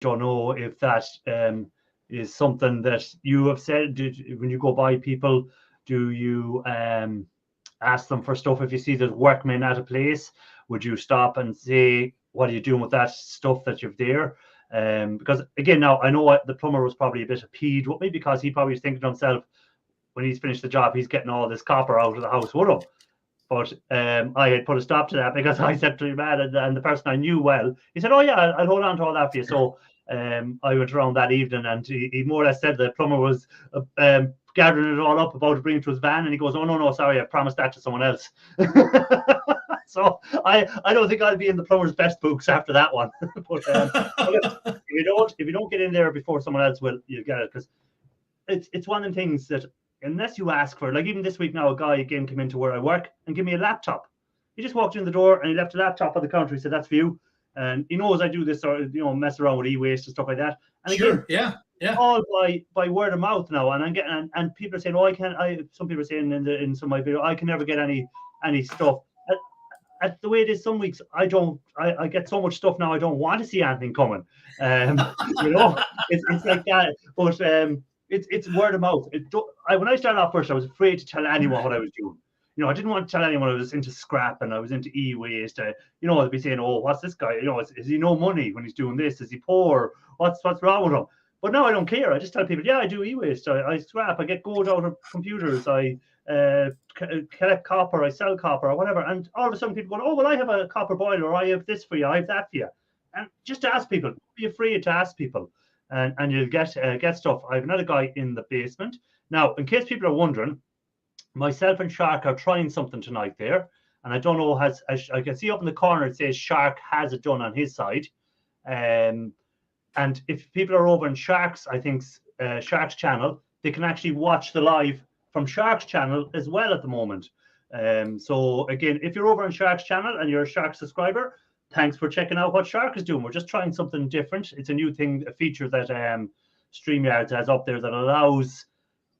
don't know if that is something that you have said. When you go by people, do you ask them for stuff? If you see there's workmen at a place, would you stop and say, what are you doing with that stuff that you've there? Because again, now I know what the plumber was probably a bit peeved with me, because he probably was thinking to himself, when he's finished the job, he's getting all this copper out of the house with him. But I had put a stop to that, because I said to him, and the person I knew well, he said, "Oh yeah, I'll hold on to all that for you." So I went around that evening, and he more or less said the plumber was gathering it all up about to bring it to his van, and he goes, "Oh no, sorry, I promised that to someone else." So I don't think I'll be in the plumber's best books after that one. But if you don't get in there before someone else will, you'll get it, because it's one of the things that, unless you ask for it, like even this week now, a guy again came into where I work and gave me a laptop. He just walked in the door and he left a laptop on the counter. He said, "That's for you." And he knows I do this sort of, mess around with e-waste and stuff like that. And sure, again, yeah. all by word of mouth now. And I'm getting, and people are saying, "Oh, some people are saying in some of my video, I can never get any stuff." At the way it is, some weeks I get so much stuff now, I don't want to see anything coming. It's like that. But it's word of mouth. When I started off first, I was afraid to tell anyone what I was doing. I didn't want to tell anyone I was into scrap and I was into e-waste. I'd be saying, "Oh, what's this guy? Is he no money when he's doing this? Is he poor? What's wrong with him?" But now I don't care. I just tell people, "Yeah, I do e-waste. I scrap. I get gold out of computers. I collect copper. I sell copper or whatever." And all of a sudden, people go, "Oh, well, I have a copper boiler. Or I have this for you. I have that for you." And just ask people. Don't be afraid to ask people. And you'll get stuff. I have another guy in the basement. Now, in case people are wondering, myself and Shark are trying something tonight there. And I don't know, I can see up in the corner, it says Shark has it done on his side. And if people are over in Shark's, I think, Shark's channel, they can actually watch the live from Shark's channel as well at the moment. So again, if you're over on Shark's channel and you're a Shark subscriber, thanks for checking out what Shark is doing. We're just trying something different. It's a new thing, a feature that StreamYard has up there that allows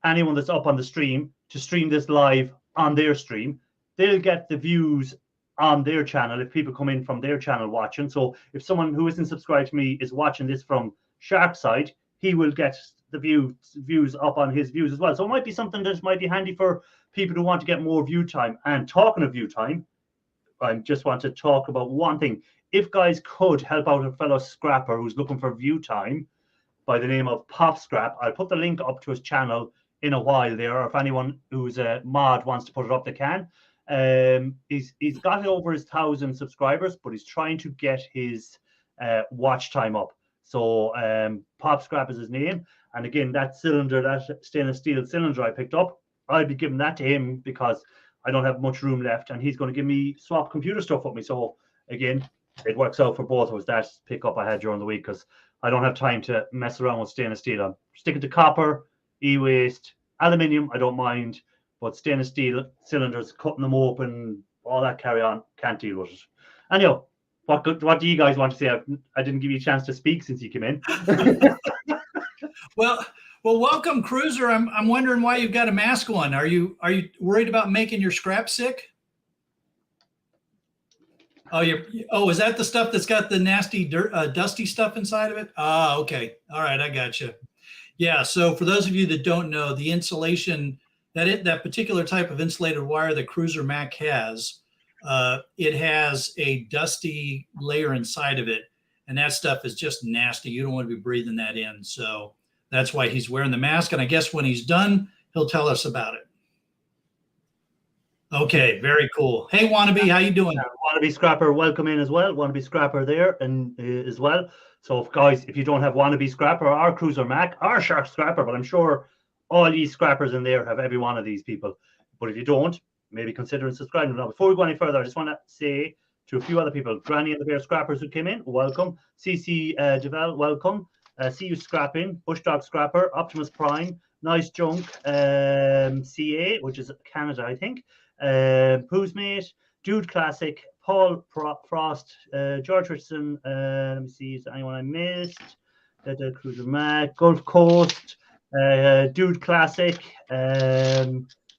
anyone that's up on the stream to stream this live on their stream. They'll get the views on their channel if people come in from their channel watching. So if someone who isn't subscribed to me is watching this from Shark's side, he will get the views up on his views as well. So it might be something that might be handy for people who want to get more view time. And talking of view time, I just want to talk about one thing. If guys could help out a fellow scrapper who's looking for view time by the name of Pop Scrap, I'll put the link up to his channel in a while there, or if anyone who's a mod wants to put it up, they can. He's got over his 1,000 subscribers, but he's trying to get his watch time up. So Pop Scrap is his name. And again, that cylinder, that stainless steel cylinder I picked up, I'll be giving that to him because I don't have much room left, and he's going to give me swap computer stuff with me. So again, it works out for both of us, that pickup I had during the week, because I don't have time to mess around with stainless steel. I'm sticking to copper, e-waste, aluminium, I don't mind, but stainless steel cylinders, cutting them open, all that carry on, can't deal with it. Anyhow, what do you guys want to say? I didn't give you a chance to speak since you came in. Well, welcome, Cruiser. I'm wondering why you've got a mask on. Are you worried about making your scrap sick? Oh, is that the stuff that's got the nasty, dusty stuff inside of it? Ah, okay. All right, I got you. Yeah. So for those of you that don't know, the insulation that particular type of insulated wire that Cruiser Mac has, it has a dusty layer inside of it, and that stuff is just nasty. You don't want to be breathing that in. So that's why he's wearing the mask. And I guess when he's done, he'll tell us about it. Okay, very cool. Hey, Wannabe, how you doing? Wannabe Scrapper, welcome in as well. Wannabe Scrapper there and as well. So guys, if you don't have Wannabe Scrapper or Cruiser Mac or Shark Scrapper, but I'm sure all these scrappers in there have every one of these people. But if you don't, maybe consider subscribing. Now, before we go any further, I just want to say to a few other people, Granny and the Bear Scrappers who came in, welcome. CC Javel, welcome. See you scrapping. Bushdog Scrapper, Optimus Prime, Nice Junk, CA, which is Canada, I think. Pooh's Mate, Dude Classic, Paul Frost, George Richardson, let me see, is there anyone I missed? Cruiser Mac, Gulf Coast, Dude Classic,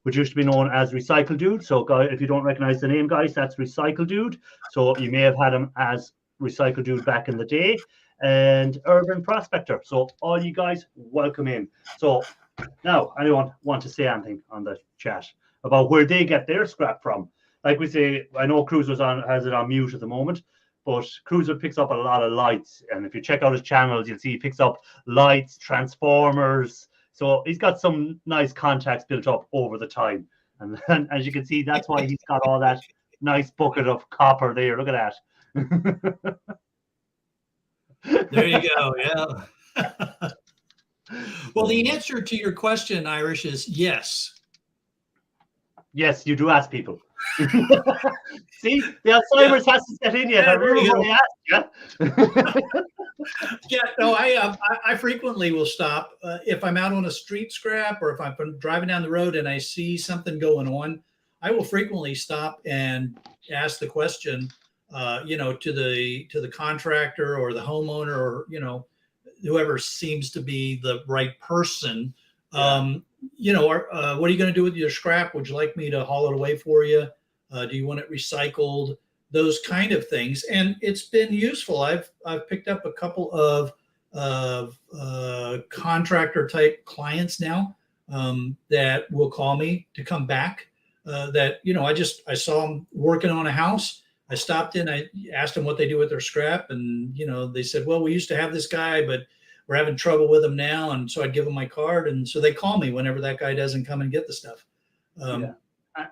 which used to be known as Recycle Dude. So if you don't recognize the name, guys, that's Recycle Dude. So you may have had him as Recycle Dude back in the day. and Urban Prospector. So all you guys, welcome in. So now, anyone want to say anything on the chat about where they get their scrap from? Like we say, I know Cruiser's has it on mute at the moment, but Cruiser picks up a lot of lights. And if you check out his channels, you'll see he picks up lights, transformers. So he's got some nice contacts built up over the time. And then, as you can see, that's why he's got all that nice bucket of copper there. Look at that. There you go. Yeah. Well, the answer to your question, Irish, is yes. Yes, you do ask people. See, the Alzheimer's hasn't set in yet. I remember when I asked you. Yeah, no, I frequently will stop if I'm out on a street scrap or if I'm driving down the road and I see something going on. I will frequently stop and ask the question, to the contractor or the homeowner or whoever seems to be the right person. Yeah. What are you going to do with your scrap? Would you like me to haul it away for you? Do you want it recycled? Those kind of things. And it's been useful. I've picked up a couple of contractor type clients now that will call me to come back. I saw them working on a house. I stopped in, I asked them what they do with their scrap. And, they said, well, we used to have this guy, but we're having trouble with him now. And so I'd give them my card. And so they call me whenever that guy doesn't come and get the stuff.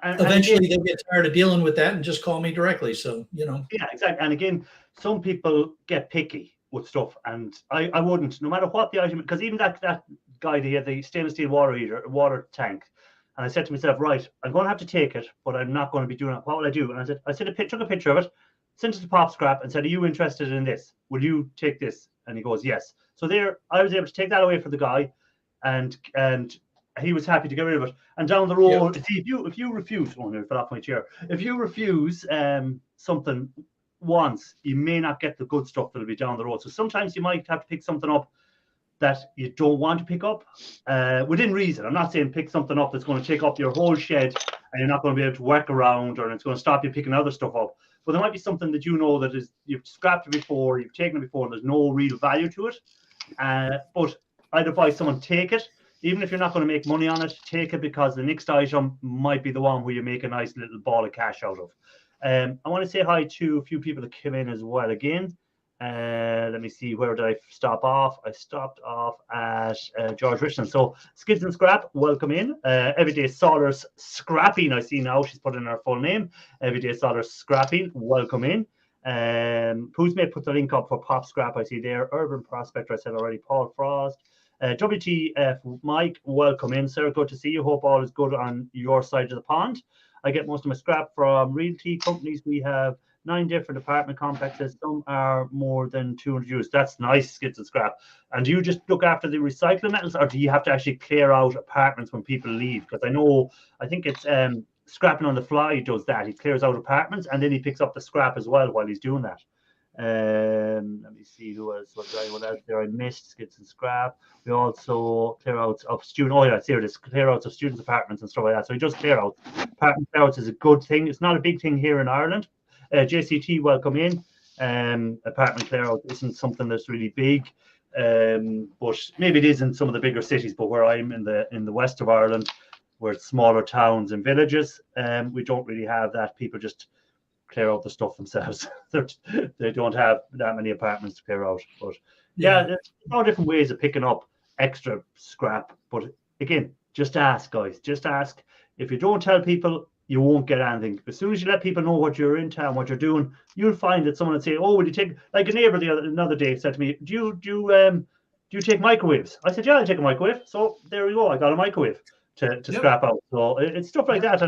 Eventually they get tired of dealing with that and just call me directly. So, Yeah, exactly. And again, some people get picky with stuff, and I wouldn't, no matter what the item, because even that guy, he had the stainless steel water tank. And I said to myself, right, I'm going to have to take it, but I'm not going to be doing it. What will I do? And I took a picture of it, sent it to Pop Scrap and said, are you interested in this? Will you take this? And he goes, yes. So there, I was able to take that away for the guy, and he was happy to get rid of it. And down the road, see, if you refuse, I fell off my chair. If you refuse something once, you may not get the good stuff that'll be down the road. So sometimes you might have to pick something up that you don't want to pick up within reason. I'm not saying pick something up that's going to take up your whole shed and you're not going to be able to work around, or it's going to stop you picking other stuff up. But there might be something that that is, you've scrapped it before, you've taken it before, and there's no real value to it. But I'd advise someone take it. Even if you're not going to make money on it, take it, because the next item might be the one where you make a nice little ball of cash out of. I want to say hi to a few people that came in as well again. Let me see, where did I stop off? I stopped off at George Richland. So Skids and Scrap, welcome in. Everyday Solars Scrapping, I see now she's put in her full name. Everyday Solars Scrapping, welcome in. Who's may put the link up for Pop Scrap, I see there. Urban Prospector, I said already. Paul Frost. WTF Mike, welcome in, sir. Good to see you. Hope all is good on your side of the pond. I get most of my scrap from realty companies. We have 9 different apartment complexes. Some are more than 200 euros. That's nice, Skids and Scrap. And do you just look after the recycling metals, or do you have to actually clear out apartments when people leave? Because I think it's Scrapping on the Fly does that. He clears out apartments and then he picks up the scrap as well while he's doing that. Let me see what else there I missed. Skids and Scrap. We also clear outs of student. Oh yeah, here it is. Clear outs of students' apartments and stuff like that. So he just clear out. Apartment clear outs is a good thing. It's not a big thing here in Ireland. JCT, welcome in. Apartment clear out isn't something that's really big, but maybe it is in some of the bigger cities. But where I'm in the west of Ireland, where it's smaller towns and villages, we don't really have that. People just clear out the stuff themselves. They don't have that many apartments to clear out. But yeah, there's all different ways of picking up extra scrap. But again, just ask, guys. Just ask. If you don't tell people, you won't get anything. As soon as you let people know what you're into and what you're doing, you'll find that someone will say, "Oh, will you take?" Like a neighbor another day said to me, "Do you take microwaves?" I said, "Yeah, I take a microwave." So there we go. I got a microwave to scrap out. So it's stuff like that.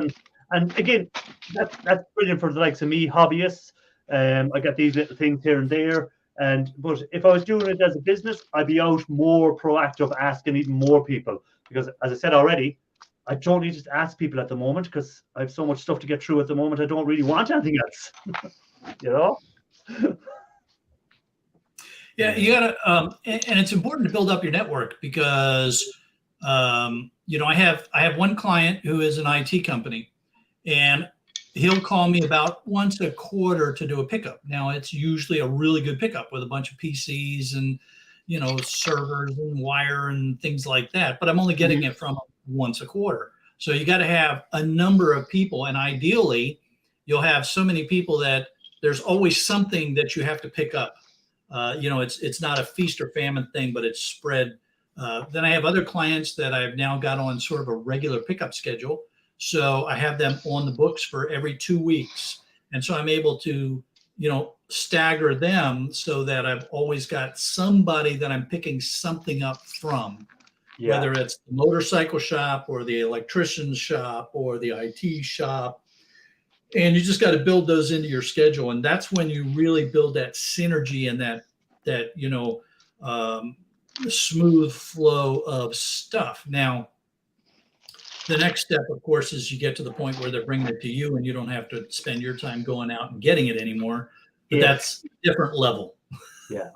And again, that's brilliant for the likes of me, hobbyists. I got these little things here and there. But if I was doing it as a business, I'd be out more proactive, asking even more people. Because as I said already, I don't need to ask people at the moment because I have so much stuff to get through at the moment. I don't really want anything else. Yeah, you gotta, and it's important to build up your network because, I have one client who is an IT company, and he'll call me about once a quarter to do a pickup. Now it's usually a really good pickup with a bunch of PCs and, servers and wire and things like that. But I'm only getting it from once a quarter. So you got to have a number of people, and ideally you'll have so many people that there's always something that you have to pick up. It's not a feast or famine thing, but it's spread. Then I have other clients that I've now got on sort of a regular pickup schedule. So I have them on the books for every 2 weeks. And so I'm able to, stagger them so that I've always got somebody that I'm picking something up from, whether it's the motorcycle shop or the electrician's shop or the IT shop. And you just got to build those into your schedule. And that's when you really build that synergy and that smooth flow of stuff. Now, the next step, of course, is you get to the point where they're bringing it to you and you don't have to spend your time going out and getting it anymore. But that's a different level. Yeah.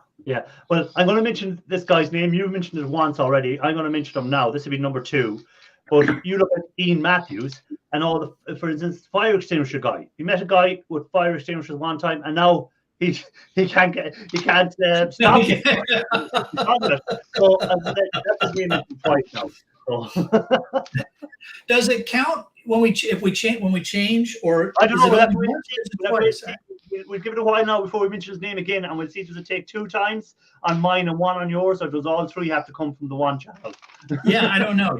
Well, I'm going to mention this guy's name. You mentioned it once already. I'm going to mention him now. This will be number 2. But you look at Ian Matthews and for instance, fire extinguisher guy. He met a guy with fire extinguishers one time, and now he can't stop it. So that's his name twice now. So. Does it count when we change, or I don't know? We'll give it a while now before we mention his name again, and we'll see, does it take 2 times on mine and 1 on yours, or does all 3 have to come from the one channel? Yeah, I don't know.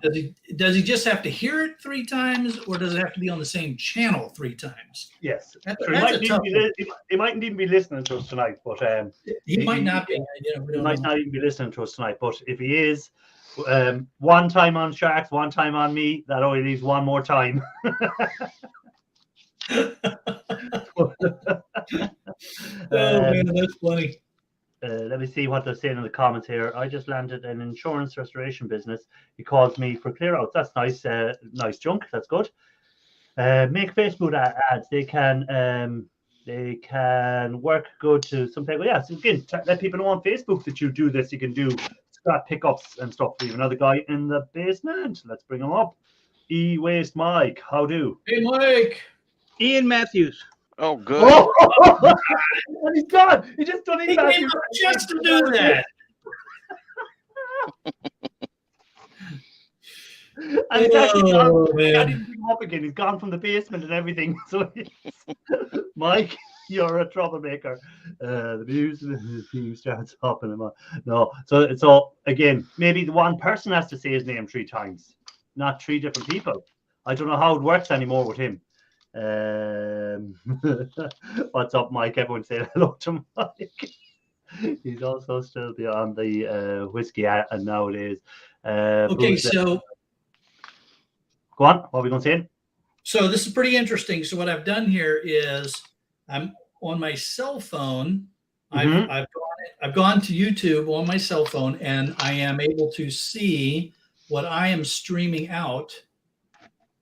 Does he just have to hear it 3 times, or does it have to be on the same channel 3 times? Yes. He mightn't even be listening to us tonight, but he might not be. He might not even be listening to us tonight, but if he is, 1 time on Sharks, 1 time on me, that only leaves 1 more time. Man, that's funny. Let me see what they're saying in the comments here. I just landed an insurance restoration business. He calls me for clear outs. That's nice. Nice junk. That's good. Make Facebook ads. They can work good to some people. Yeah. So again, let people know on Facebook that you do this. You can do scrap pickups and stuff. We have another guy in the basement. Let's bring him up. E-Waste Mike. How do? Hey, Mike. Ian Matthews. Oh, good. Oh, and he's gone. He just done Ian Matthews. Just to do that. And he's actually gone. I didn't bring him up again. He's gone from the basement and everything. So, Mike, you're a troublemaker. The music starts hopping him on. No. So again, maybe the one person has to say his name 3 times, not 3 different people. I don't know how it works anymore with him. What's up, Mike? Everyone say hello to Mike. He's also still on the whiskey and nowadays. Okay, so go on. What are we going to say? So this is pretty interesting. So what I've done here is I'm on my cell phone. I've gone to YouTube on my cell phone, and I am able to see what I am streaming out.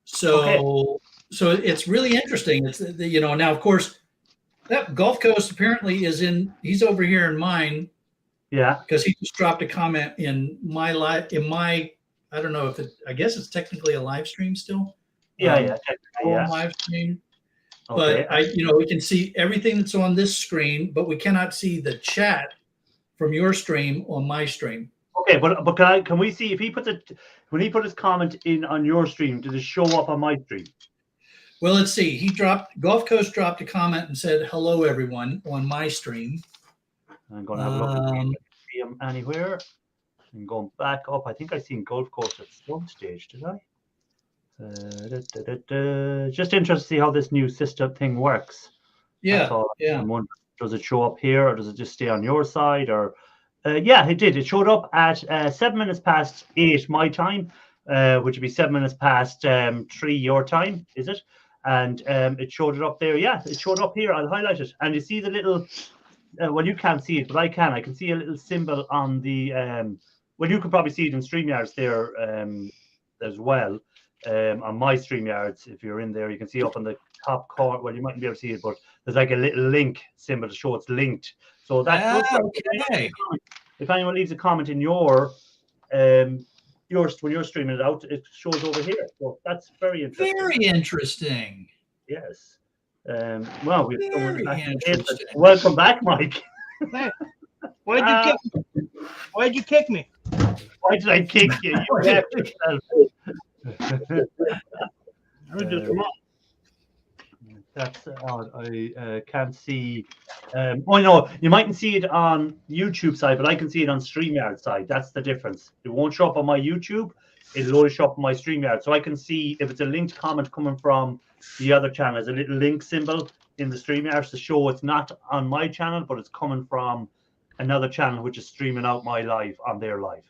So it's really interesting. It's now of course that Gulf Coast apparently he's over here in mine. Yeah. Because he just dropped a comment in my I don't know I guess it's technically a live stream still. Yeah. Live stream. Okay. But we can see everything that's on this screen, but we cannot see the chat from your stream on my stream. Okay, but can we see if when he put his comment in on your stream, did it show up on my stream? Well, let's see. Gulf Coast dropped a comment and said, "Hello, everyone," on my stream. I'm going to have a look. See him anywhere. I'm going back up. I think I seen Gulf Coast at some stage. Did I? Just interested to see how this new system thing works. Yeah. Does it show up here, or does it just stay on your side? Or yeah, it did. It showed up at 7 minutes past 8 my time, which would be 7 minutes past 3 your time, is it? And it showed it up there. Yeah, it showed up here. I'll highlight it. And you see the little, well, you can't see it, but I can. I can see a little symbol on the, well, you can probably see it in StreamYards there as well. On my StreamYards, if you're in there, you can see up on the top corner. Well, you mightn't be able to see it, but there's like a little link symbol to show it's linked. So that's okay. If anyone leaves a comment in when you're streaming it out, it shows over here. So that's very interesting. Very interesting. Yes. Well, we've Very interesting. welcome back, Mike. Hey, why'd you kick me? Why'd you kick me? Why did I kick you? You kept yourself. I was just wrong. That's odd. I can't see. Oh no, you mightn't see it on YouTube side, but I can see it on StreamYard side. That's the difference. It won't show up on my YouTube. It'll only show up on my StreamYard, so I can see if it's a linked comment coming from the other channel. There's a little link symbol in the StreamYard to show it's not on my channel, but it's coming from another channel which is streaming out my live on their live.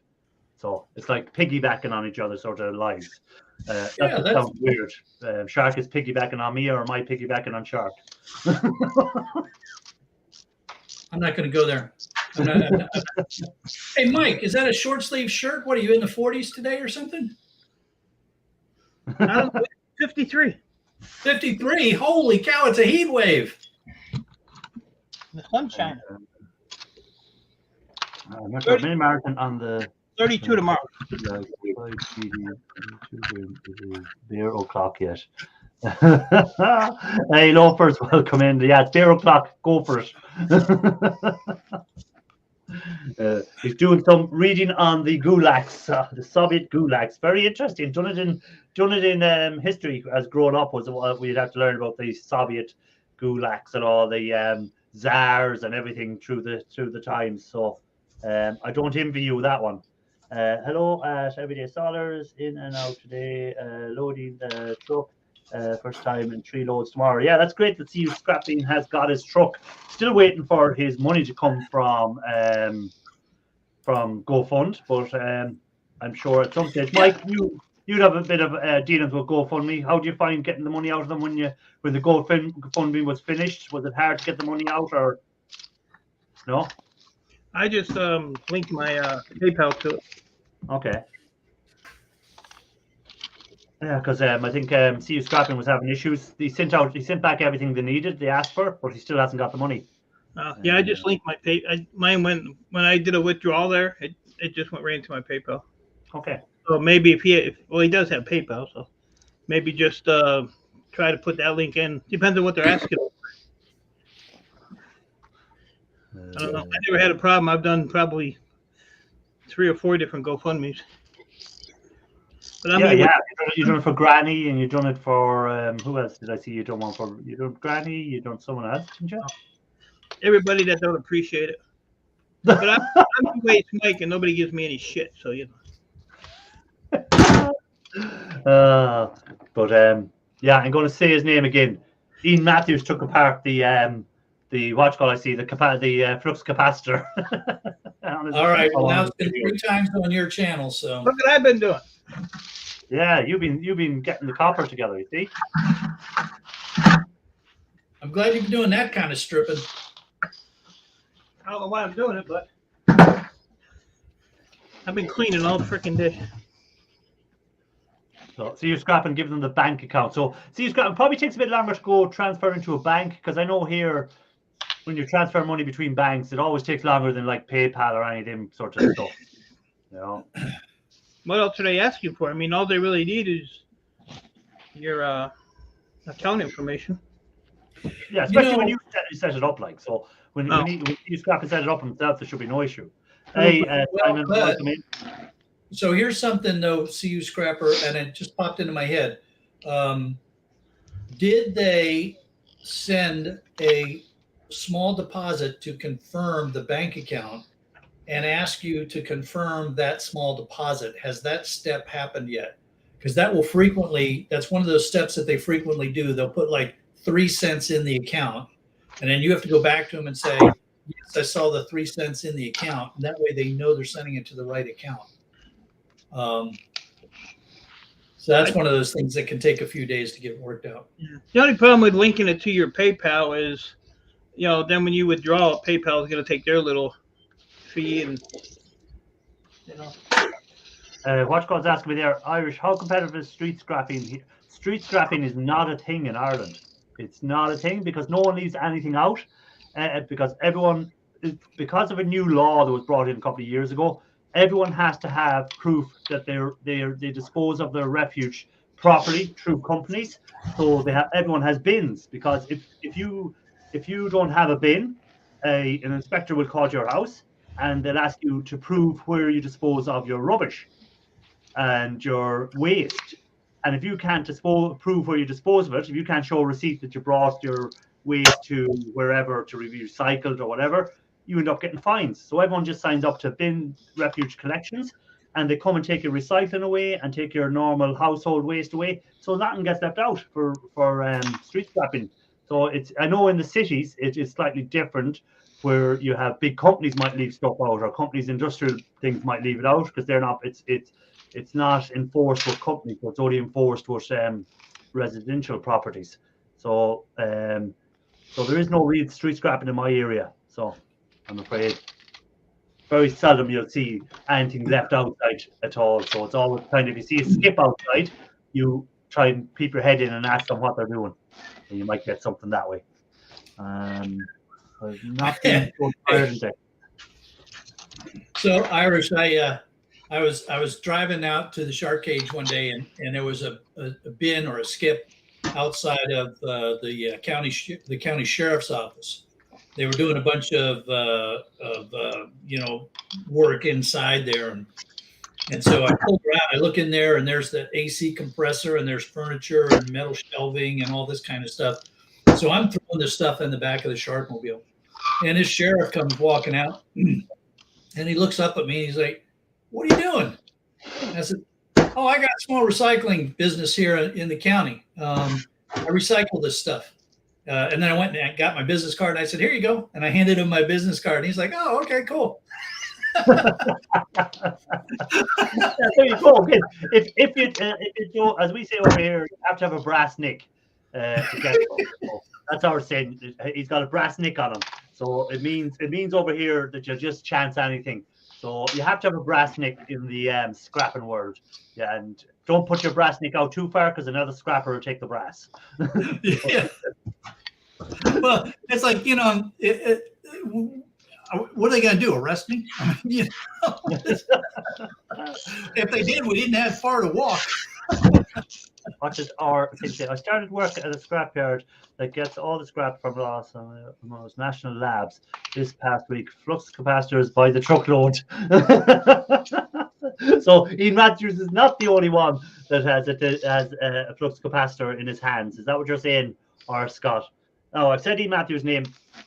So it's like piggybacking on each other sort of lives. That sounds weird. Shark is piggybacking on me, or am I piggybacking on Shark? I'm not going to go there. I'm not. Hey, Mike, is that a short sleeve shirt? What are you in the 40s today or something? 53. 53. Holy cow! It's a heat wave. The sunshine. Mini marathon on the 32 tomorrow. Beer o'clock yet. Hey, loafers, welcome in. Yeah, it's beer o'clock. Go for it. He's doing some reading on the gulags, the Soviet gulags. Very interesting. Done it in history as growing up was what we'd have to learn about the Soviet gulags and all the czars and everything through the times. So I don't envy you that one. Hello at Everyday Solars, in and out today, loading the truck. First time in 3 loads tomorrow. Yeah, that's great to see you. Scrapping has got his truck. Still waiting for his money to come from GoFund, but I'm sure at some stage, Mike, you'd have a bit of dealings with GoFundMe. How do you find getting the money out of them when the GoFundMe was finished? Was it hard to get the money out, or no? I just linked my PayPal to it. Okay. Yeah, because I think CU Scrapping was having issues. He sent back everything they needed, they asked for, but he still hasn't got the money. Yeah, I just linked my mine when I did a withdrawal there, it just went right into my PayPal. Okay. So maybe if he does have PayPal, so maybe just try to put that link in. Depends on what they're asking. I don't know. I never had a problem. I've done probably 3 or 4 different GoFundMes. But you've done it for Granny, and you've done it for who else did I see you done one for? You done Granny, you done someone else, didn't you? Everybody that don't appreciate it. But I'm the way it's Mike, and nobody gives me any shit, so you know. Yeah, I'm going to say his name again. Ian Matthews took apart the flux capacitor. All right, well now it's been 3 times on your channel, so look what I've been doing. Yeah, you've been getting the copper together, you see. I'm glad you've been doing that kind of stripping. I don't know why I'm doing it, but I've been cleaning all the freaking day. So you're scrapping, give them the bank account. So you're scrapping, probably takes a bit longer to go transfer into a bank, because I know here when you transfer money between banks, it always takes longer than like PayPal or any of them sort of stuff. You know. What else are they asking for? I mean, all they really need is your account information. Yeah, especially when you set it up, like so. When you scrap and set it up themselves, there should be no issue. Hey, Simon, welcome in. So here's something though, CU Scrapper, and it just popped into my head. Did they send a small deposit to confirm the bank account and ask you to confirm that small deposit? Has that step happened yet? Because that's one of those steps that they frequently do. They'll put like 3 cents in the account, and then you have to go back to them and say, yes, I saw the 3 cents in the account. And that way they know they're sending it to the right account. So that's one of those things that can take a few days to get worked out. Yeah. The only problem with linking it to your PayPal is, then when you withdraw, PayPal is going to take their little fee, and Watchgod's asking me there, Irish, how competitive is street scrapping? Street scrapping is not a thing in Ireland. It's not a thing because no one leaves anything out. Because because of a new law that was brought in a couple of years ago, everyone has to have proof that they dispose of their refuge properly through companies. So everyone has bins, because if you don't have a bin, an inspector will call to your house and they'll ask you to prove where you dispose of your rubbish and your waste. And if you can't prove where you dispose of it, if you can't show a receipt that you brought your waste to wherever to be recycled or whatever, you end up getting fines. So everyone just signs up to bin refuge collections, and they come and take your recycling away and take your normal household waste away. So nothing gets left out for street scrapping. So I know in the cities it is slightly different, where you have big companies might leave stuff out, or companies, industrial things might leave it out, because they're not. It's not enforced with companies, but it's only enforced with residential properties. So so there is no real street scrapping in my area. So I'm afraid very seldom you'll see anything left outside at all. So it's always kind of, if you see a skip outside, you try and peep your head in and ask them what they're doing, and you might get something that way. I've not been So Irish, I was driving out to the shark cage one day, and there was a bin or a skip outside of the county sheriff's office. They were doing a bunch of work inside there, and so I pulled around. I look in there, and there's the AC compressor, and there's furniture and metal shelving and all this kind of stuff. So I'm throwing this stuff in the back of the Sharkmobile, and this sheriff comes walking out, and he looks up at me, and he's like, "What are you doing?" And I said, "Oh, I got a small recycling business here in the county. I recycle this stuff." And then I went and I got my business card, and I said, "Here you go." And I handed him my business card, and he's like, "Oh, okay, cool." There you go. If you do, as we say over here, you have to have a brass nick to get it. So that's our saying. He's got a brass nick on him, so it means over here that you just chance anything. So you have to have a brass nick in the scrapping world. Yeah, and don't put your brass nick out too far, because another scrapper will take the brass. Yeah. Well, it's like, what are they going to do? Arrest me? I mean, if they did, we didn't have far to walk. I started work at a scrapyard that gets all the scrap from most national labs this past week. Flux capacitors by the truckload. So Ian Matthews is not the only one that has a flux capacitor in his hands. Is that what you're saying, or Scott? No, I've said Ian Matthews' name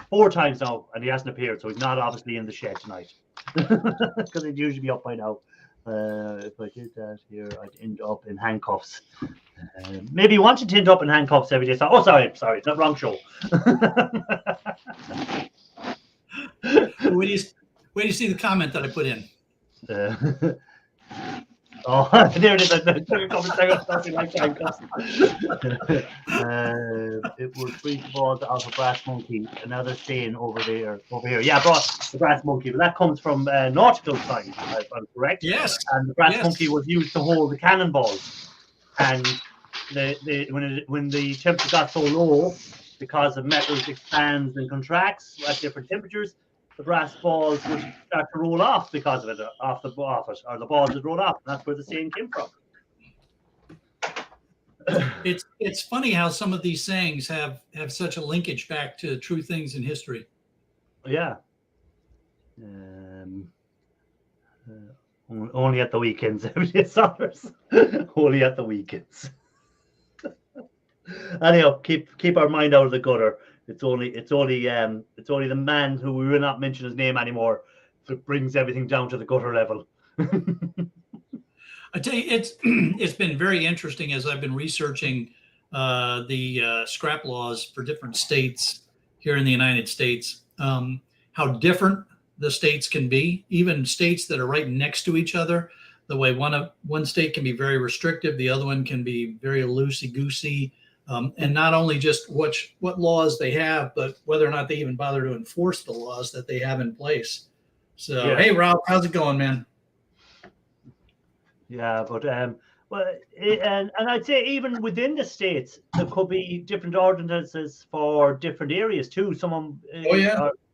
4 times now, and he hasn't appeared, so he's not obviously in the shed tonight, because he'd usually be up by now. If I did that here, I'd end up in handcuffs. Maybe you wanted to end up in handcuffs every day. So, sorry, not wrong show. Where do you see the comment that I put in? Oh, there it is. It was 3 balls off a brass monkey. Another saying over here. Yeah, the brass monkey. But that comes from nautical science, if I'm correct. Yes. And the brass monkey was used to hold the cannonballs. And when the temperature got so low, because the metals expands and contracts at different temperatures, the brass balls would start to roll off because of it, or the balls would roll off. And that's where the saying came from. It's funny how some of these sayings have such a linkage back to true things in history. Yeah. Only at the weekends. Only at the weekends. Anyhow, keep our mind out of the gutter. It's only the man who we will not mention his name anymore that brings everything down to the gutter level. I tell you, it's been very interesting as I've been researching the scrap laws for different states here in the United States. How different the states can be, even states that are right next to each other. The way one state can be very restrictive, the other one can be very loosey-goosey. And not only just what laws they have, but whether or not they even bother to enforce the laws that they have in place. So, yeah. Hey, Rob, how's it going, man? Yeah, but and I'd say even within the states, there could be different ordinances for different areas too.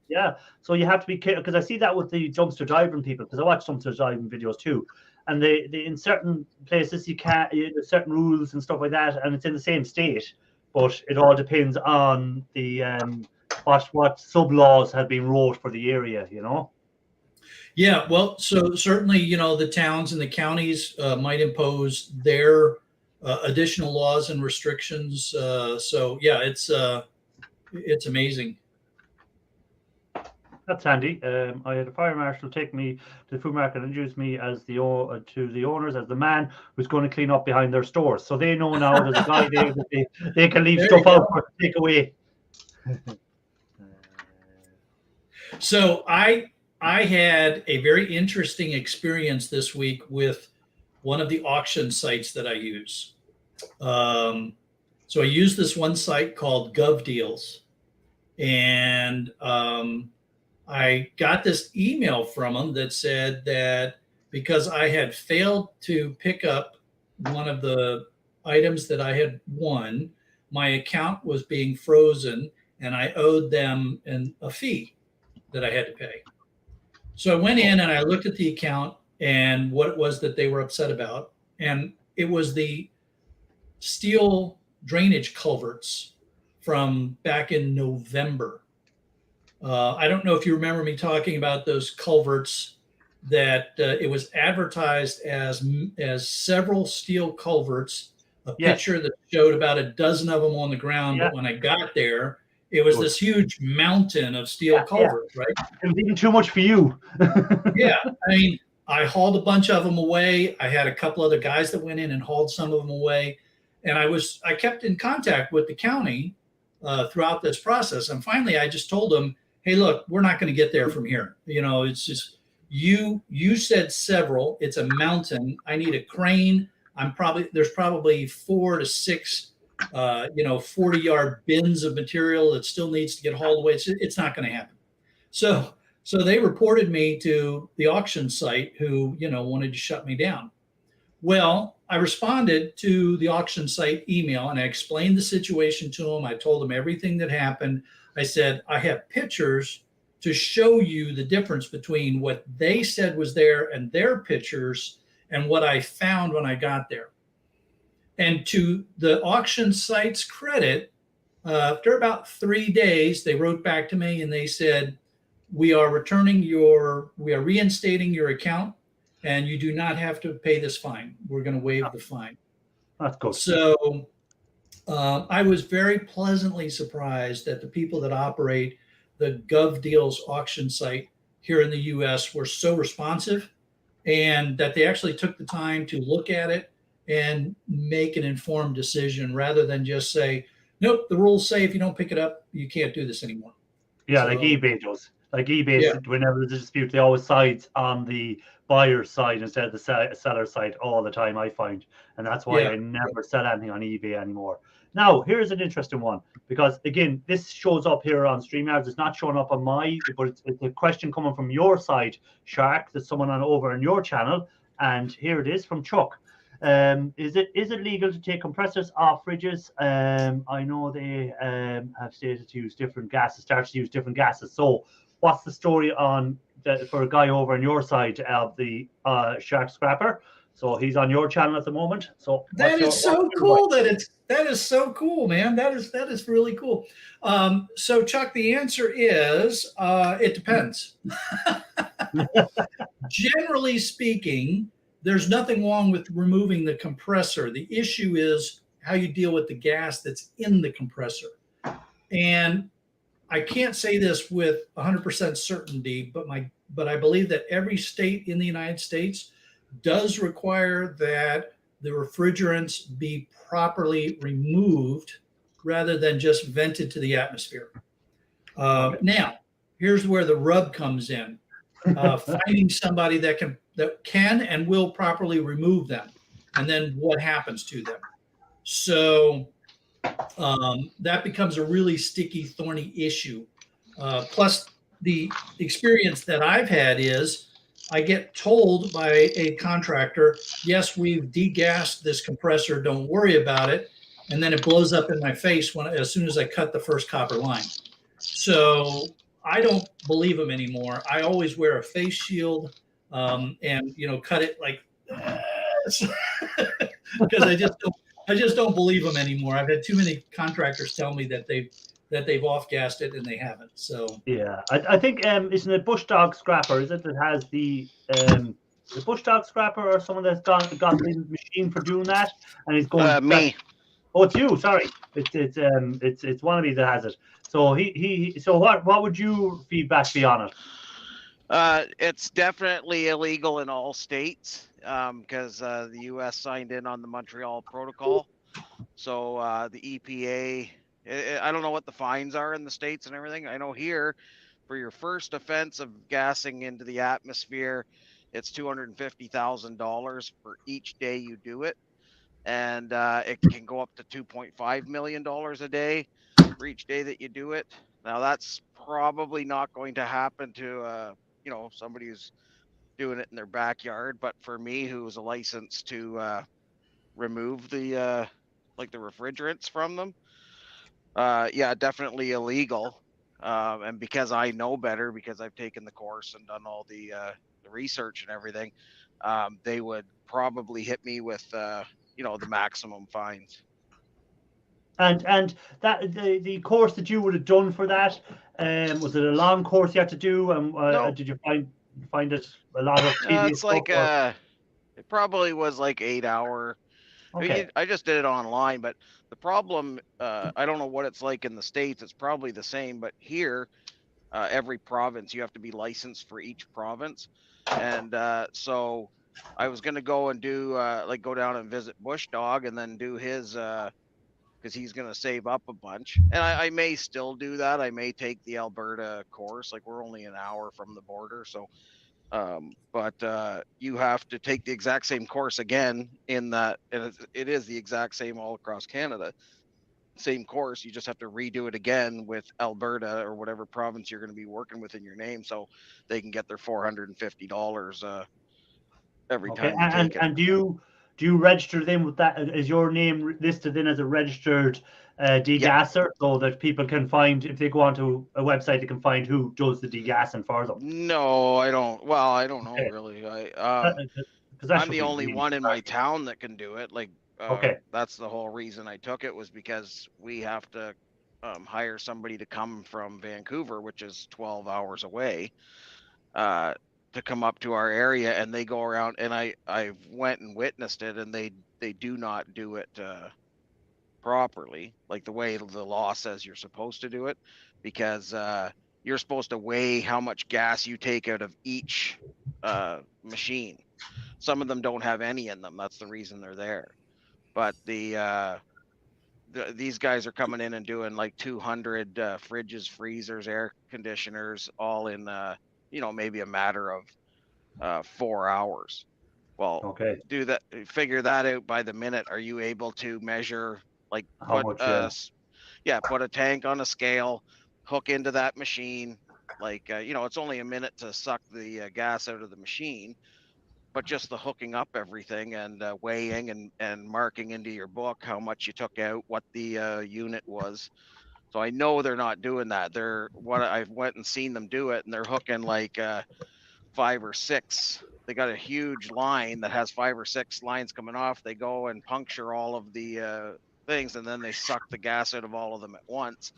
Yeah. So you have to be careful, because I see that with the dumpster diving people, because I watch dumpster diving videos too. and they in certain places you can't. There's certain rules and stuff like that, and it's in the same state, but it all depends on the what sub laws have been wrote for the area. Yeah, well, so certainly, the towns and the counties might impose their additional laws and restrictions. So yeah, it's amazing. That's handy. I had a fire marshal take me to the food market and introduce me as to the owners as the man who's going to clean up behind their stores. So they know now there's a guy there that they can leave There stuff you go. out for take away. So I had a very interesting experience this week with one of the auction sites that I use. So I use this one site called GovDeals, and I got this email from them that said that because I had failed to pick up one of the items that I had won, my account was being frozen and I owed them a fee that I had to pay. So I went in and I looked at the account and what it was that they were upset about. And it was the steel drainage culverts from back in November. I don't know if you remember me talking about those culverts, that it was advertised as several steel culverts, a picture that showed about a dozen of them on the ground. But when I got there, it was this huge mountain of steel culverts, right? It was even too much for you. Yeah. I mean, I hauled a bunch of them away. I had a couple other guys that went in and hauled some of them away. And I kept in contact with the county throughout this process. And finally, I just told them, hey, look, we're not going to get there from here. It's just, you said several, it's a mountain. I need a crane. There's probably 4 to 6 40-yard bins of material that still needs to get hauled away. It's not going to happen. So they reported me to the auction site who, wanted to shut me down. Well, I responded to the auction site email and I explained the situation to them. I told them everything that happened. I said, I have pictures to show you the difference between what they said was there and their pictures and what I found when I got there. And to the auction site's credit, after about 3 days, they wrote back to me and they said, we are reinstating your account and you do not have to pay this fine. We're going to waive the fine. That's good. So I was very pleasantly surprised that the people that operate the GovDeals auction site here in the US were so responsive and that they actually took the time to look at it and make an informed decision rather than just say, nope, the rules say if you don't pick it up, you can't do this anymore. Yeah, like eBay does. Like eBay, whenever there's a dispute, they always side on the buyer's side instead of the seller's side all the time, I find. And that's why I never sell anything on eBay anymore. Now, here's an interesting one, because again, this shows up here on StreamYards. It's not showing up on but it's a question coming from your side, Shark. There's someone over on your channel. And here it is from Chuck. Is it legal to take compressors off fridges? I know they have stated to use different gases, starts to use different gases. So what's the story for a guy over on your side of the Shark Scrapper? So he's on your channel at the moment. So that is so cool. That is so cool, man. That is really cool. So Chuck, the answer is it depends. Generally speaking, there's nothing wrong with removing the compressor. The issue is how you deal with the gas that's in the compressor. And I can't say this with 100% certainty, but I believe that every state in the United States does require that the refrigerants be properly removed rather than just vented to the atmosphere. Now, here's where the rub comes in. Finding somebody that can and will properly remove them, and then what happens to them. So that becomes a really sticky, thorny issue. Plus, the experience that I've had is I get told by a contractor, yes, we've degassed this compressor, don't worry about it. And then it blows up in my face as soon as I cut the first copper line. So I don't believe them anymore. I always wear a face shield and, cut it like because I just don't believe them anymore. I've had too many contractors tell me that they've off gassed it and they haven't. So Yeah, I think isn't it Bush Dog Scrapper? Is it that has the Bush Dog Scrapper or someone that's got the machine for doing that, and he's going Me. Oh, it's you. Sorry, it's one of me that has it. So so what would your feedback be on it? It's definitely illegal in all states because the U.S. signed in on the Montreal Protocol. So the EPA, I don't know what the fines are in the states and everything. I know here, for your first offense of gassing into the atmosphere, it's $250,000 for each day you do it, and it can go up to $2.5 million a day for each day that you do it. Now that's probably not going to happen to somebody who's doing it in their backyard, but for me, who's a license to remove the the refrigerants from them, yeah, definitely illegal. And because I know better, because I've taken the course and done all the research and everything, they would probably hit me with the maximum fines. And that the course that you would have done for that, was it a long course you had to do? No. Did you find it a lot of tedious It's like stuff, it probably was like 8 hour. okay. I just did it online, but the problem, I don't know what it's like in the States. It's probably the same, but here, every province, you have to be licensed for each province. And so I was going to go and do, go down and visit Bush Dog and then do his, because he's going to save up a bunch. And I may still do that. I may take the Alberta course. Like, we're only an hour from the border. So but you have to take the exact same course again in that, and it is the exact same all across Canada. Same course, you just have to redo it again with Alberta or whatever province you're going to be working with in your name, so they can get their $450 every Okay, time you take it. and do you register them with that? Is your name listed in as a registered degasser, so that people can find, if they go onto a website, they can find who does the degassing for them? No, I don't. Well, I don't know Okay. really. Because that I'm should the be only really one in my easy. town that can do it. Okay. That's the whole reason I took it, was because we have to hire somebody to come from Vancouver, which is 12 hours away, to come up to our area, and they go around, and I went and witnessed it, and they do not do it properly, like the way the law says you're supposed to do it, because you're supposed to weigh how much gas you take out of each machine. Some of them don't have any in them. That's the reason they're there. But these guys are coming in and doing like 200 fridges, freezers, air conditioners, all in maybe a matter of 4 hours. Well, Okay. figure that out by the minute. Are you able to measure, like, How much? put a tank on a scale, hook into that machine, it's only a minute to suck the gas out of the machine, but just the hooking up everything and weighing and marking into your book how much you took out, what the unit was. So I know they're not doing that. I've went and seen them do it, and they're hooking like 5 or 6. They got a huge line that has 5 or 6 lines coming off. They go and puncture all of the things, and then they suck the gas out of all of them at once,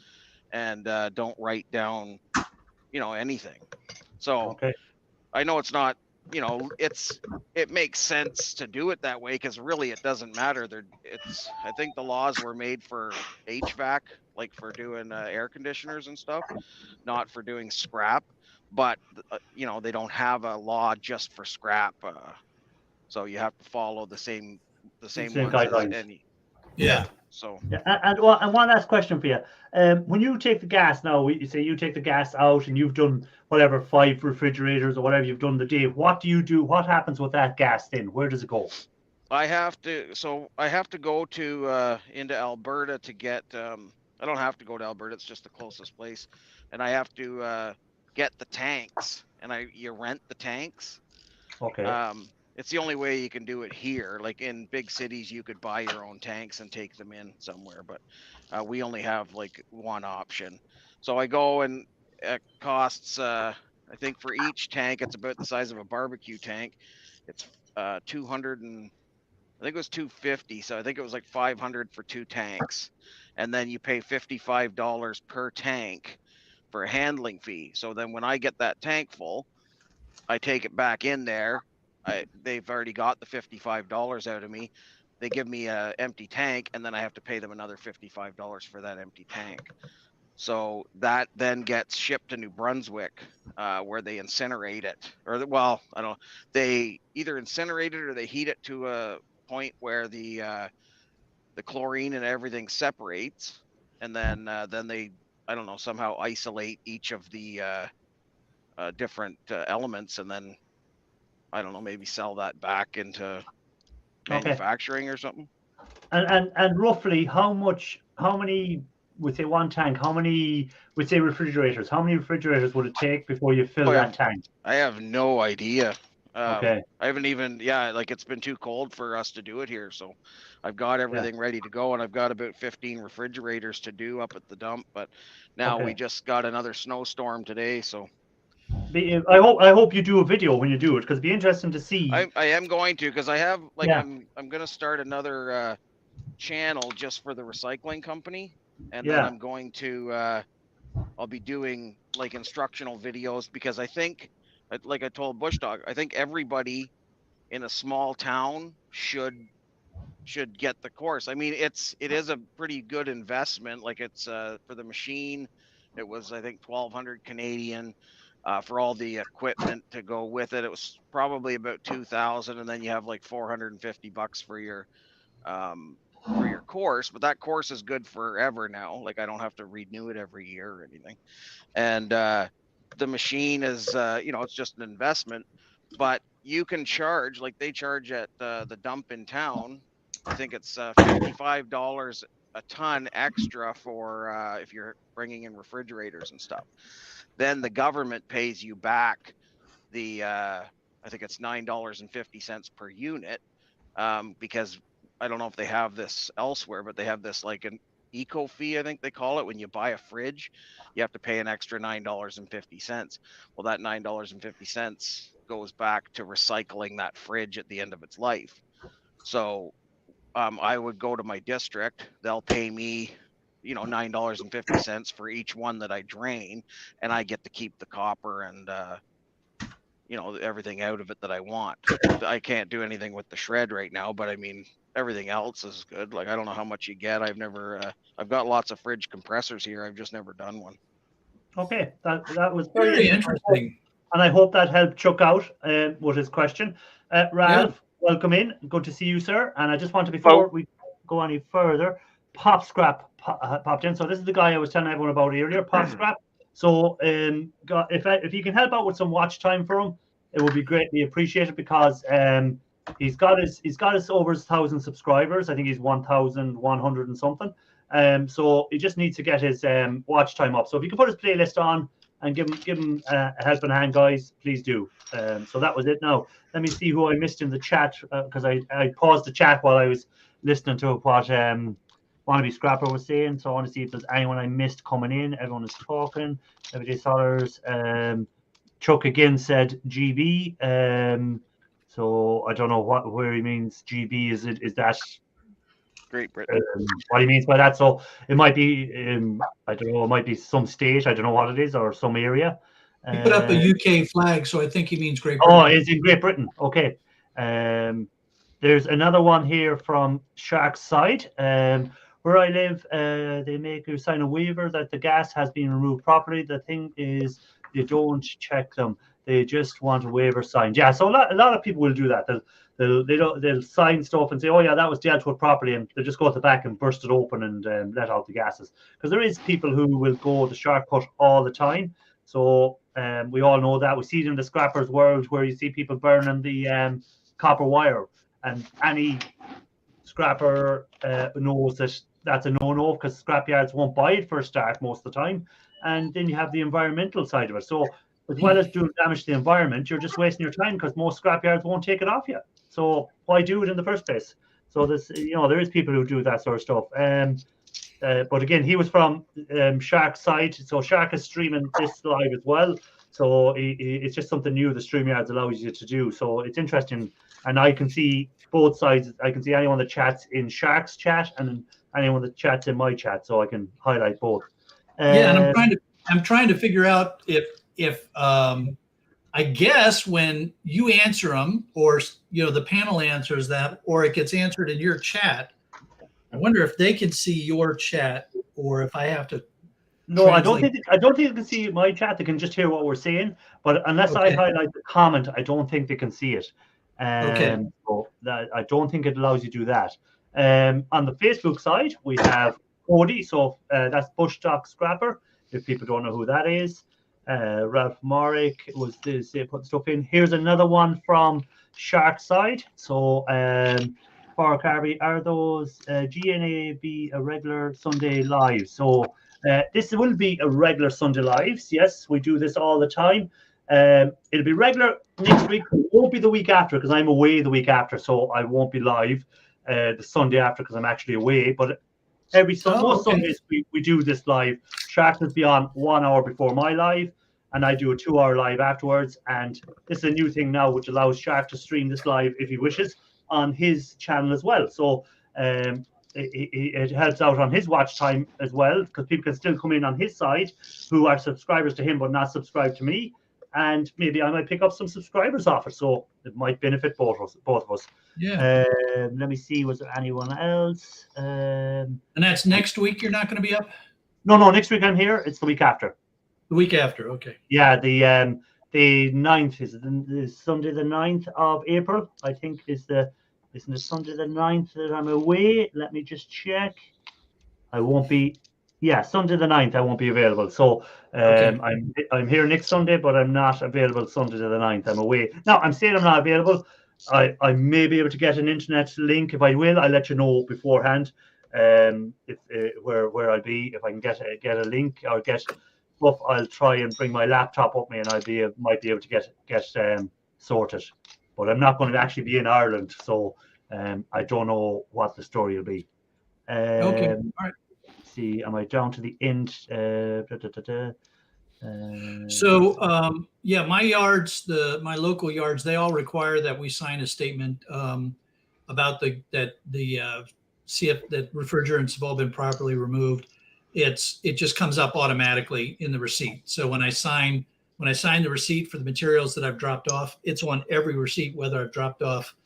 and don't write down anything. So Okay. I know it's not, it makes sense to do it that way, because really it doesn't matter. I think the laws were made for HVAC, like for doing air conditioners and stuff, not for doing scrap. But they don't have a law just for scrap, so you have to follow the same Same ones as guidelines. any. yeah. So Yeah, and one last question for you. When you take the gas now, you say you take the gas out and you've done whatever 5 refrigerators or whatever you've done the day. What do you do? What happens with that gas then? Where does it go? I have to go to into Alberta to get. I don't have to go to Alberta; it's just the closest place, and I have to get the tanks, and you rent the tanks. Okay. It's the only way you can do it here. Like in big cities, you could buy your own tanks and take them in somewhere, but we only have like one option. So I go, and it costs, I think for each tank, it's about the size of a barbecue tank. It's 200 and I think it was 250. So I think it was like 500 for 2 tanks, and then you pay $55 per tank for a handling fee. So then when I get that tank full, I take it back in there. They've already got the $55 out of me. They give me a empty tank, and then I have to pay them another $55 for that empty tank. So that then gets shipped to New Brunswick, where they incinerate it, or well, I don't know. They either incinerate it or they heat it to a point where the chlorine and everything separates, and then they, I don't know, somehow isolate each of the different elements, and then I don't know, maybe sell that back into manufacturing or something. And roughly how many, would say one tank, how many, would say refrigerators, how many refrigerators would it take before you fill that tank? I have no idea. Okay. I haven't even, like it's been too cold for us to do it here. So I've got everything ready to go, and I've got about 15 refrigerators to do up at the dump. But now we just got another snowstorm today. So I hope you do a video when you do it, because it'd be interesting to see. I am going to, because I have like I'm going to start another channel just for the recycling company, and then I'm going to I'll be doing like instructional videos, because I think, like I told Bush Dog, I think everybody in a small town should get the course. I mean, it is a pretty good investment. Like it's for the machine, it was I think 1,200 Canadian. For all the equipment to go with it, it was probably about 2,000, and then you have like $450 for your course. But that course is good forever now. Like I don't have to renew it every year or anything. And the machine is, it's just an investment. But you can charge, like they charge at the dump in town. I think it's $55 a ton extra for if you're bringing in refrigerators and stuff. Then the government pays you back the I think it's $9.50 per unit, because I don't know if they have this elsewhere, but they have this like an eco fee, I think they call it. When you buy a fridge, you have to pay an extra $9.50. Well, that $9.50 goes back to recycling that fridge at the end of its life. So I would go to my district, they'll pay me $9.50 for each one that I drain, and I get to keep the copper and everything out of it that I want. I can't do anything with the shred right now, but I mean everything else is good. Like I don't know how much you get. I've got lots of fridge compressors here. I've just never done one. Okay, that was very interesting, and I hope that helped Chuck out with his question. Ralph, welcome in. Good to see you, sir. And I just want to, before we go any further, Pop Scrap popped in. So this is the guy I was telling everyone about earlier, Pop Scrap. So if you can help out with some watch time for him, it would be greatly appreciated, because he's got his over 1,000 subscribers. I think he's 1,100 and something. So he just needs to get his watch time up. So if you can put his playlist on and give him a helping hand, guys, please do. So that was it. Now let me see who I missed in the chat, because I paused the chat while I was listening to what Wannabe Scrapper was saying. So I want to see if there's anyone I missed coming in. Everyone is talking. Everyday Solars. Chuck again said GB. So I don't know where he means GB. Is that Great Britain? What he means by that. So it might be I don't know. It might be some state. I don't know what it is, or some area. He put up a UK flag, so I think he means Great Britain. Oh, it's in Great Britain. Okay. There's another one here from Shark's Side. Where I live, they make you sign a waiver that the gas has been removed properly. The thing is, they don't check them. They just want a waiver signed. Yeah, so a lot of people will do that. They'll sign stuff and say, oh yeah, that was dealt with properly, and they'll just go at the back and burst it open and let out the gases. Because there is people who will go the shortcut all the time. So we all know that. We see it in the scrappers world, where you see people burning the copper wire, and any scrapper knows that that's a no-no, because scrapyards won't buy it for a start most of the time. And then you have the environmental side of it. So as well as doing damage to the environment, you're just wasting your time, because most scrapyards won't take it off you. So why do it in the first place? So this, there is people who do that sort of stuff. But again, he was from Shark's Side. So Shark is streaming this live as well. So it's just something new the StreamYards allows you to do. So it's interesting and I can see both sides. I can see anyone that chats in Shark's chat and anyone that chats in my chat, so I can highlight both. Yeah, and I'm trying to figure out if I guess when you answer them, or the panel answers that, or it gets answered in your chat. I wonder if they can see your chat, or if I have to. No, I don't think they can see my chat. They can just hear what we're saying. But unless I highlight the comment, I don't think they can see it. So I don't think it allows you to do that. On the Facebook side, we have Cody. So that's Bushstock Scrapper. If people don't know who that is. Ralph Morrick was putting stuff in. Here's another one from Shark side. So Park Harvey, are those GNAB a regular Sunday live? So this will be a regular Sunday lives. Yes, we do this all the time. It'll be regular next week. It won't be the week after because I'm away the week after, so I won't be live the Sunday after because I'm actually away. But every Sunday, most Sundays we do this live. Shark will be on 1 hour before my live, and I do a 2-hour live afterwards. And this is a new thing now, which allows Shark to stream this live if he wishes on his channel as well. So it helps out on his watch time as well, because people can still come in on his side who are subscribers to him but not subscribed to me, and maybe I might pick up some subscribers off it, so it might benefit both of us. Yeah. Let me see, was there anyone else? And that's next week. You're not going to be up? No, next week I'm here. It's the week after. The week after, okay. Yeah, the 9th is the Sunday, the 9th of April, I think isn't it Sunday the 9th that I'm away? Let me just check. I won't be. Yeah, Sunday the 9th I won't be available. So I'm here next Sunday, but I'm not available Sunday the 9th. I'm away. Now I'm saying I'm not available. I may be able to get an internet link. If I will, I'll let you know beforehand. If where I'll be, if I can get a link or get up, I'll try and bring my laptop up me, and might be able to get sorted. But I'm not going to actually be in Ireland, so I don't know what the story will be. Okay, all right. See, am I down to the end? So my yards, my local yards, they all require that we sign a statement about that refrigerants have all been properly removed. It just comes up automatically in the receipt. So when I sign the receipt for the materials that I've dropped off, it's on every receipt whether I've dropped off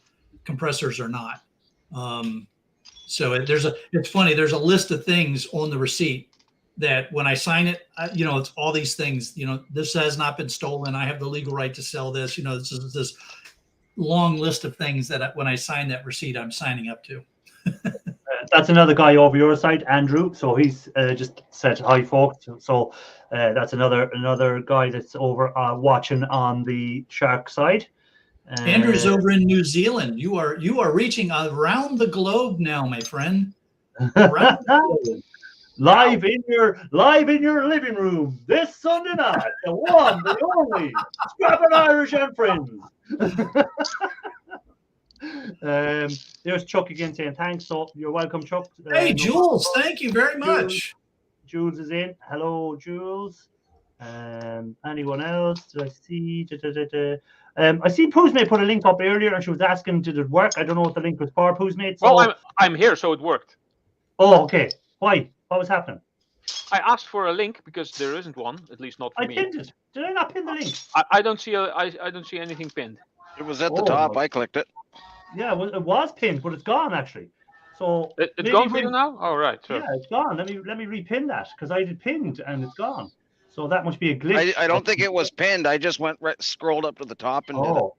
compressors or not. So it's funny. There's a list of things on the receipt that when I sign it, it's all these things. This has not been stolen. I have the legal right to sell this. This is this long list of things that when I sign that receipt, I'm signing up to. That's another guy over your side, Andrew. So he's just said hi, folks. So that's another guy that's over watching on the Shark side. Andrew's over in New Zealand. You are reaching around the globe now, my friend. Live in your living room this Sunday night. The one, the only Scrapping Irish and Friends. There's Chuck again saying thanks. So you're welcome, Chuck. Hey, Jules, thank you very much. Jules is in. Hello, Jules. Anyone else? Did I see? I see Poosmate put a link up earlier, and she was asking, did it work? I don't know what the link was for, Poosmate. So... Well, I'm here, so it worked. Oh, okay. Why? What was happening? I asked for a link because there isn't one, at least not for me. I pinned it. Did I not pin the link? I don't see I don't see anything pinned. It was at the top. I clicked it. Yeah, it was pinned, but it's gone actually. So it's gone for you now? Oh, right. Sure. Yeah, it's gone. Let me repin that because I did pinned and it's gone. So that must be a glitch. I don't think it was pinned. I just scrolled up to the top and did it.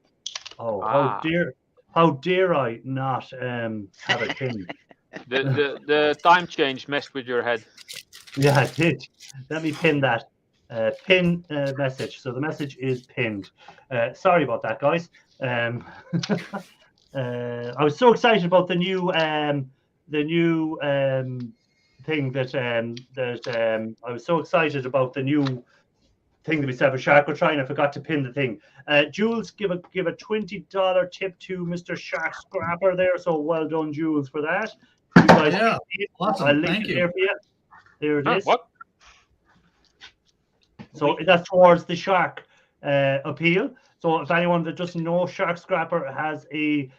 Oh, how dare I not have it pinned? The time change messed with your head. Yeah, it did. Let me pin that. Pin message. So the message is pinned. Sorry about that, guys. I was so excited about the new thing that I was so excited about the new thing that we said for Shark. We're trying. I forgot to pin the thing. Jules, give a $20 tip to Mr. Shark Scrapper there. So well done, Jules, for that. You guys awesome. I'll link Thank it you. there for you. There it is. What? So that's towards the Shark appeal. So if anyone that doesn't know, Shark Scrapper has a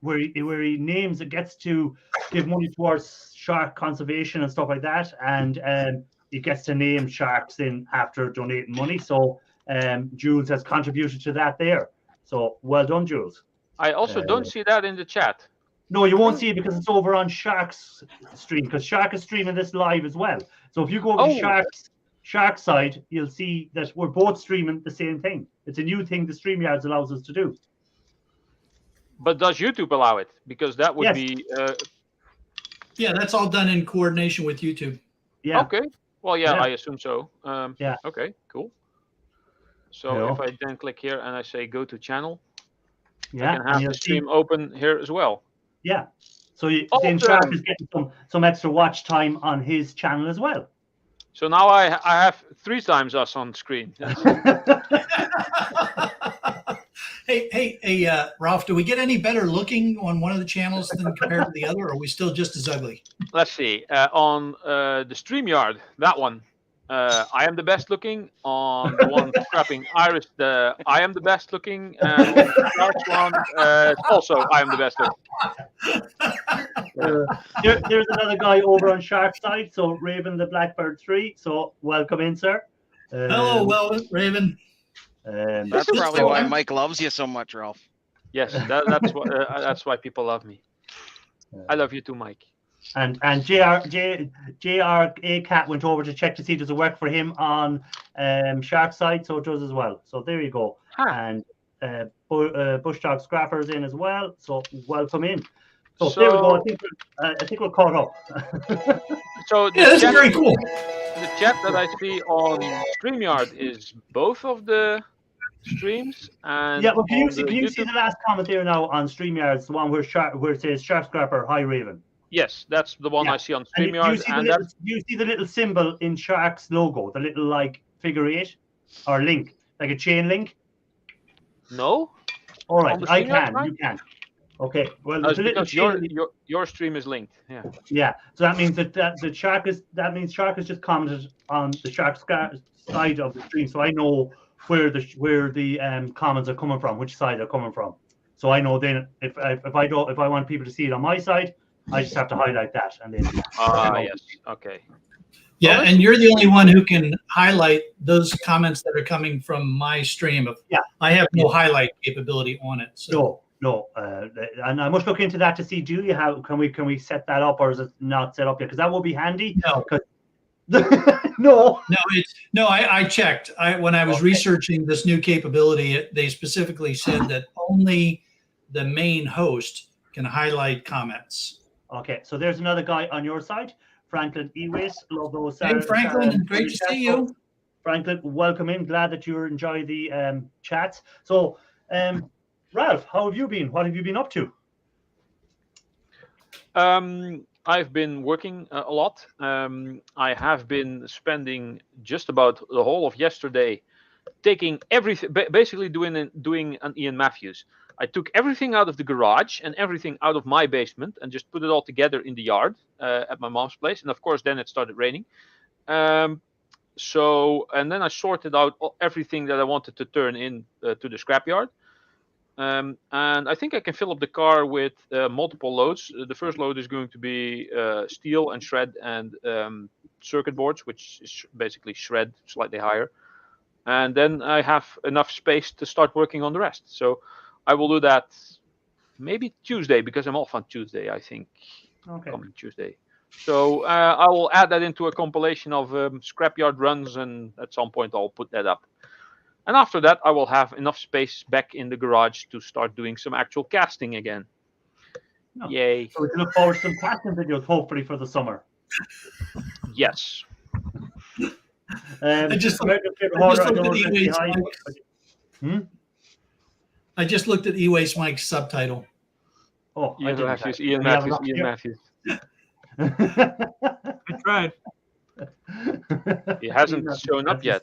where he names it, gets to give money towards shark conservation and stuff like that, and he gets to name sharks in after donating money. So Jules has contributed to that there. So well done, Jules. I also don't see that in the chat. No, you won't see it because it's over on Shark's stream, because Shark is streaming this live as well. So if you go over to Shark's side, you'll see that we're both streaming the same thing. It's a new thing the StreamYards allows us to do. But does YouTube allow it? Because that would Yes. be Yeah, that's all done in coordination with YouTube. Yeah. okay. Well, yeah, Yeah. I assume so. Yeah. Okay, cool. So Yeah. if I then click here and I say go to channel, Yeah. I can and have you'll the see- stream open here as well. Yeah. So then Awesome. Shark is getting some extra watch time on his channel as well. So now I have 3 times us on screen. Hey, Ralph, do we get any better looking on one of the channels than compared to the other, or are we still just as ugly? Let's see. On the StreamYard, that one, I am the best looking. On the one scrapping Iris, I am the best looking. And on the Sharks one, also I am the best looking. There's another guy over on Shark's side. So Raven the Blackbird 3. So welcome in, sir. Hello, well, Raven. Um, That's This is probably why fun. Mike loves you so much, Ralph. Yes, that's why people love me. I love you too, Mike. And JR Cat went over to check to see does it work for him on Shark's side, so it does as well. So there you go. Huh. And Bush Dog Scrapper's in as well. So welcome in. So there we go. I think we're caught up. So the Yeah, this is chat, very cool. the chat that I see on StreamYard is both of the streams. And Yeah, well, can on you the see YouTube- the last comment there now on StreamYard? It's the one where it says Shark Scrapper, hi Raven. Yes, that's the one Yeah. I see on And StreamYard, and that's you see the little symbol in Shark's logo, the little like figure 8 or link, like a chain link. no. All right, On the I StreamYard can. side? You can. Okay. Well, That's there's a little because chain link. your stream is linked. Yeah. Yeah. So that means that Shark has just commented on the Shark side of the stream, so I know where the comments are coming from, which side they're coming from. So I know then if I want people to see it on my side, I just have to highlight that and then. Yes. Okay. Yeah, Well, and you're the only one who can highlight those comments that are coming from my stream. Yeah. I have no highlight capability on it. So No. And I must look into that to see. Do you have? Can we set that up, or is it not set up yet? Because that will be handy. no, No. I checked. When I was Okay. researching this new capability, they specifically said that only the main host can highlight comments. Okay. So there's another guy on your side, Franklin Ewis. Love those. Hey, Franklin, great to see you. Franklin, welcome in. Glad that you enjoy the chat. So, Ralph, how have you been? What have you been up to? I've been working a lot. I have been spending just about the whole of yesterday taking everything, basically doing an Ian Matthews. I took everything out of the garage and everything out of my basement and just put it all together in the yard at my mom's place. And of course, then it started raining. And then I sorted out everything that I wanted to turn in to the scrapyard. And I think I can fill up the car with multiple loads. The first load is going to be steel and shred and circuit boards, which is basically shred slightly higher. And then I have enough space to start working on the rest. So I will do that maybe Tuesday, because I'm off on Tuesday, I think, Okay. coming Tuesday. So I will add that into a compilation of scrapyard runs, and at some point I'll put that up. And after that, I will have enough space back in the garage to start doing some actual casting again. No. Yay. So we can look forward to some casting videos, hopefully, for the summer. Yes. I just looked at E-Waste Mike's subtitle. Oh, Ian Matthews. Ian We have Matthews. enough Ian here. Matthews. I tried. He hasn't shown up yet.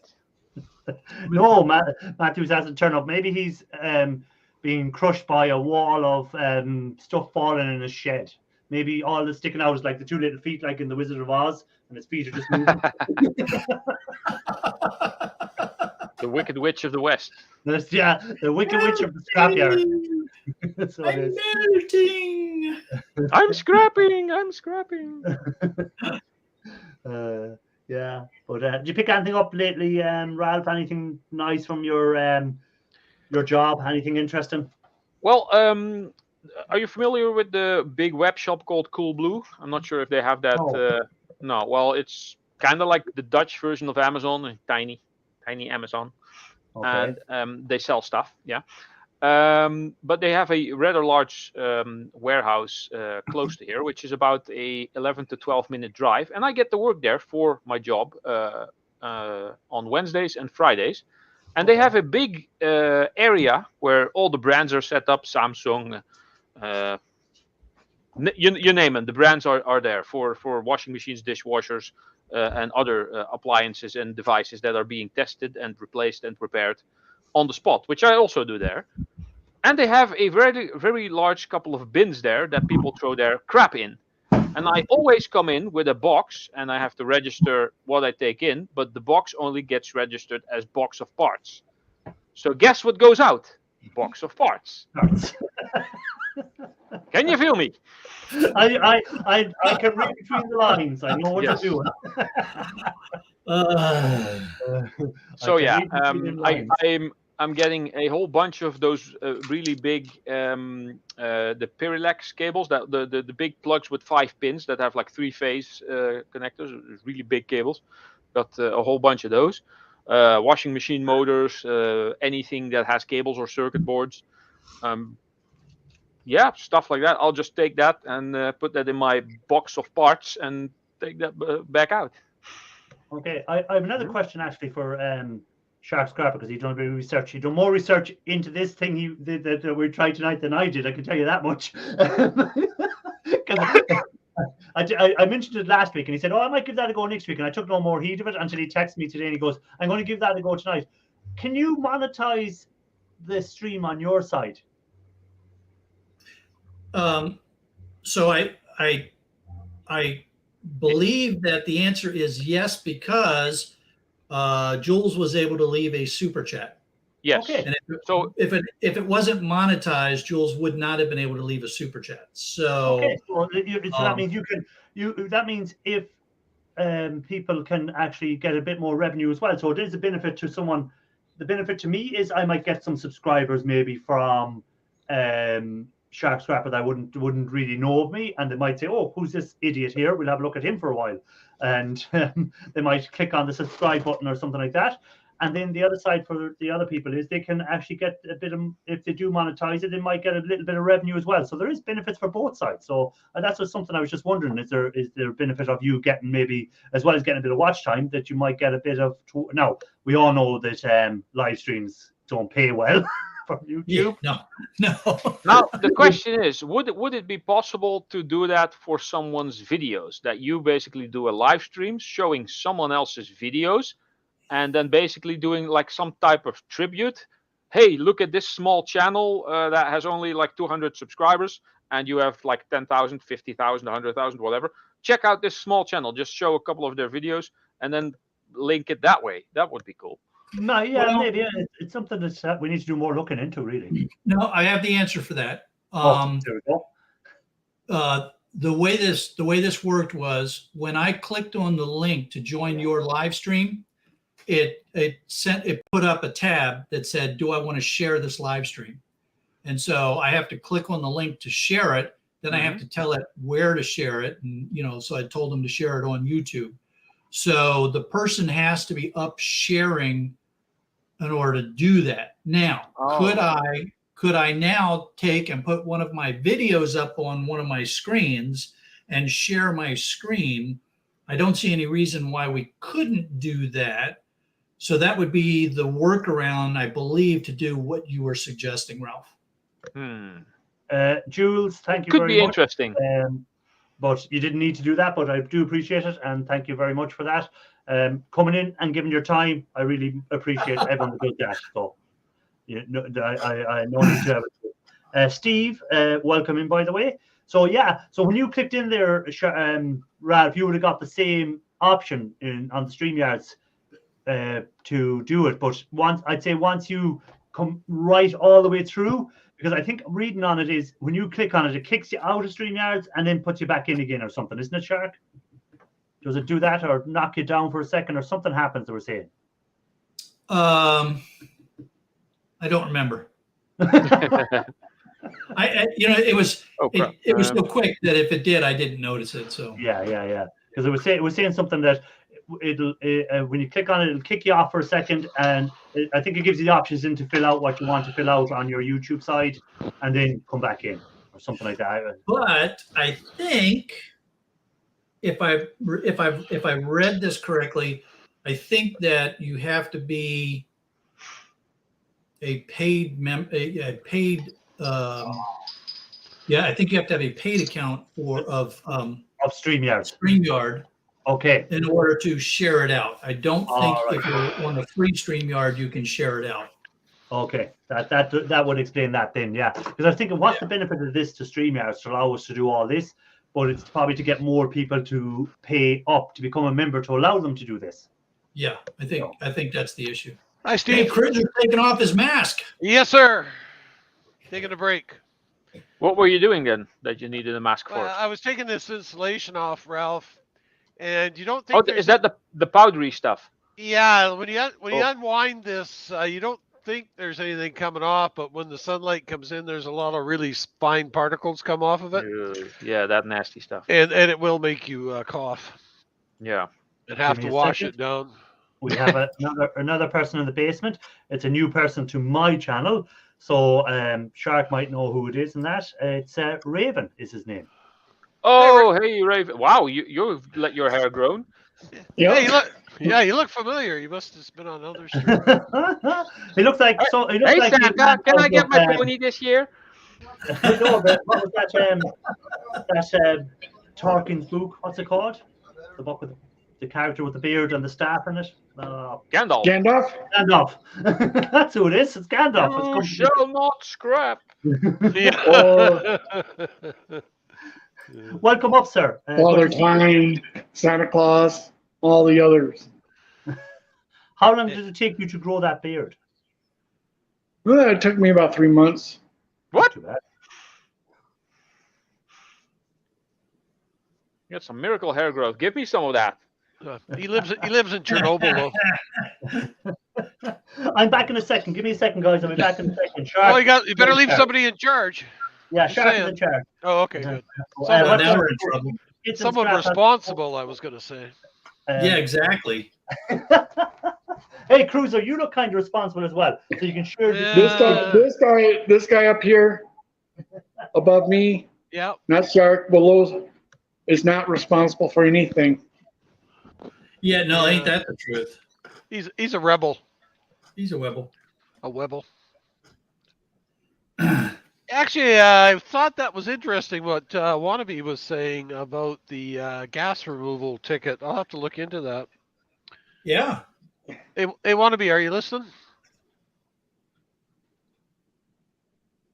No, Matthews hasn't turned up. Maybe he's being crushed by a wall of stuff falling in his shed. Maybe all that's sticking out is like the 2 little feet, like in the Wizard of Oz, and his feet are just moving. The Wicked Witch of the West. Yeah, the Wicked Witch of the Scrapyard. That's what it I'm is. melting. I'm scrapping. I'm scrapping. Yeah, but did you pick anything up lately, Ralph? Anything nice from your job? Anything interesting? Well, are you familiar with the big web shop called Coolblue? I'm not sure if they have that. No. No. Well, it's kind of like the Dutch version of Amazon, tiny Amazon, Okay. and they sell stuff. Yeah. But they have a rather large warehouse close to here, which is about a 11 to 12-minute drive, and I get to work there for my job on Wednesdays and Fridays. And they have a big area where all the brands are set up. Samsung, you name it. The brands are there for washing machines, dishwashers, and other appliances and devices that are being tested and replaced and repaired on the spot, which I also do there. And they have a very, very large couple of bins there that people throw their crap in. And I always come in with a box, and I have to register what I take in, but the box only gets registered as box of parts. So guess what goes out? Box of parts. Can you feel me? I can read between the lines. I know what Yes. you're doing. So I yeah, can read between the lines. I'm getting a whole bunch of those really big the Perilex cables, that the big plugs with 5 pins that have like 3-phase connectors, really big cables. Got a whole bunch of those. Washing machine motors, anything that has cables or circuit boards. Yeah, stuff like that. I'll just take that and put that in my box of parts and take that back out. Okay, I have another question actually for Sharp Scrapper, because he's done a bit of research. He's done more research into this thing that we tried tonight than I did. I can tell you that much. I mentioned it last week, and he said, "Oh, I might give that a go next week." And I took no more heed of it until he texted me today, and he goes, "I'm going to give that a go tonight." Can you monetize the stream on your side? So I believe that the answer is yes, because Jules was able to leave a super chat. Yes. Okay. And So if it wasn't monetized, Jules would not have been able to leave a super chat. So Okay, so that means that means if people can actually get a bit more revenue as well. So it is a benefit to someone. The benefit to me is I might get some subscribers maybe from Sharp Scrapper that wouldn't really know of me, and they might say, "Oh, who's this idiot here? We'll have a look at him for a while," and they might click on the subscribe button or something like that. And then the other side for the other people is they can actually get a bit of, if they do monetize it, they might get a little bit of revenue as well. So there is benefits for both sides. So that's just something I was just wondering, is there a benefit of you getting, maybe as well as getting a bit of watch time, that you might get a bit of, now we all know that live streams don't pay well from YouTube. no. now the question is, would it be possible to do that for someone's videos, that you basically do a live stream showing someone else's videos, and then basically doing like some type of tribute? Hey, look at this small channel that has only like 200 subscribers, and you have like 10,000, 50,000, 100,000, whatever. Check out this small channel. Just show a couple of their videos and then link it that way. That would be cool. No, yeah, Well, maybe it's something that we need to do more looking into, really. No, I have the answer for that. There we go. The way this worked was, when I clicked on the link to join your live stream, it put up a tab that said, "Do I want to share this live stream?" And so I have to click on the link to share it. Then I have to tell it where to share it, and so I told them to share it on YouTube. So the person has to be up sharing in order to do that. Now, could I now take and put one of my videos up on one of my screens and share my screen? I don't see any reason why we couldn't do that. So that would be the workaround, I believe, to do what you were suggesting, Ralph. Jules, thank you Could very be much. interesting. But you didn't need to do that, but I do appreciate it, and thank you very much for that. Coming in and giving your time, I really appreciate everyone that does that. So, I know you to have it. Steve, welcome in, by the way. So yeah, so when you clicked in there, Ralph, you would have got the same option on the StreamYards. to do it. But once you come right all the way through, because I think reading on it is when you click on it, it kicks you out of StreamYards and then puts you back in again or something, isn't it, Shark? Does it do that or knock you down for a second or something happens? They were saying. I don't remember. It was Oh, crap. it was so quick that if it did, I didn't notice it. So Yeah. Because it was saying something that it'll when you click on it, it'll kick you off for a second, and I think it gives you the options then to fill out what you want to fill out on your YouTube side, and then come back in or something like that. But I think if I read this correctly, I think that you have to be a paid I think you have to have a paid account of StreamYard. Okay. In order to share it out. I don't think Right. if you're on a free StreamYard, you can share it out. Okay, that would explain that then, yeah. Because I was thinking, what's the benefit of this to StreamYard to allow us to do all this? But it's probably to get more people to pay up to become a member to allow them to do this. Yeah, I think that's the issue. Hi, Hey, Steve. Chris is taking off his mask. Yes, sir. Taking a break. What were you doing then that you needed a mask for? I was taking this insulation off, Ralph, and you don't Oh, think is that the powdery stuff? Yeah, when you unwind this, you don't think there's anything coming off, but when the sunlight comes in, there's a lot of really fine particles come off of it, Yeah, that nasty stuff. and it will make you cough Yeah. and have Give me to a wash second. it down. We have another person in the basement. It's a new person to my channel, so Shark might know who it is. And that it's Raven is his name. Oh, hey, Raven! Wow, you've let your hair grown. Yeah, you look familiar. You must have been on other streams. He looks like so. He looks Hey, like Santa, can I get my pony this year? No, but what was that Tolkien's book? What's it called? The book with the character with the beard and the staff in it. Gandalf. Gandalf. That's who it is. It's Gandalf. You shall not scrap. Yeah. Welcome up, sir. Father Time, Santa Claus, all the others. How long did it take you to grow that beard? Well, it took me about 3 months. What? Too bad. You got some miracle hair growth. Give me some of that. He lives in Chernobyl, though. I'm back in a second. Give me a second, guys. I'll be back in a second. Oh, Shark. you better leave somebody in charge. Yeah, Just Shark is saying. in charge. Oh, okay, good. Now we're in trouble. Someone responsible, I was going to say. Yeah, exactly. Hey, Cruiser, you look kind of responsible as well, so you can share. Yeah. This guy up here, above me, Yeah. not Shark, below, is not responsible for anything. Yeah, no, ain't that the truth? He's a rebel. He's a Webble. A Webble. Actually, I thought that was interesting what Wannabe was saying about the gas removal ticket. I'll have to look into that. Yeah. Hey, Wannabe, are you listening?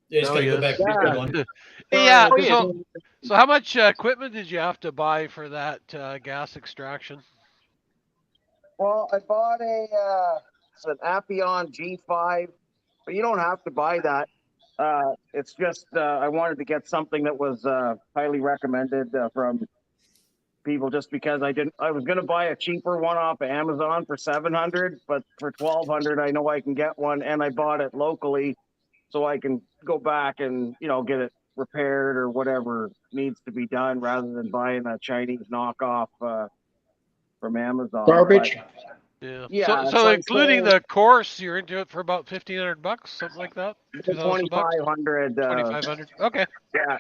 Yeah, he's No, got to he go is. back to the one. Yeah. Oh, yeah. So how much equipment did you have to buy for that gas extraction? Well, I bought it's an Appion G5, but you don't have to buy that. It's just I wanted to get something that was highly recommended from people, just because I was going to buy a cheaper one off of Amazon for $700, but for $1,200 I know I can get one, and I bought it locally, so I can go back and get it repaired or whatever needs to be done, rather than buying a Chinese knockoff from Amazon. Garbage. Yeah. So including the course, you're into it for about $1,500, something like that. $2,500. 2,500. Okay. Yeah.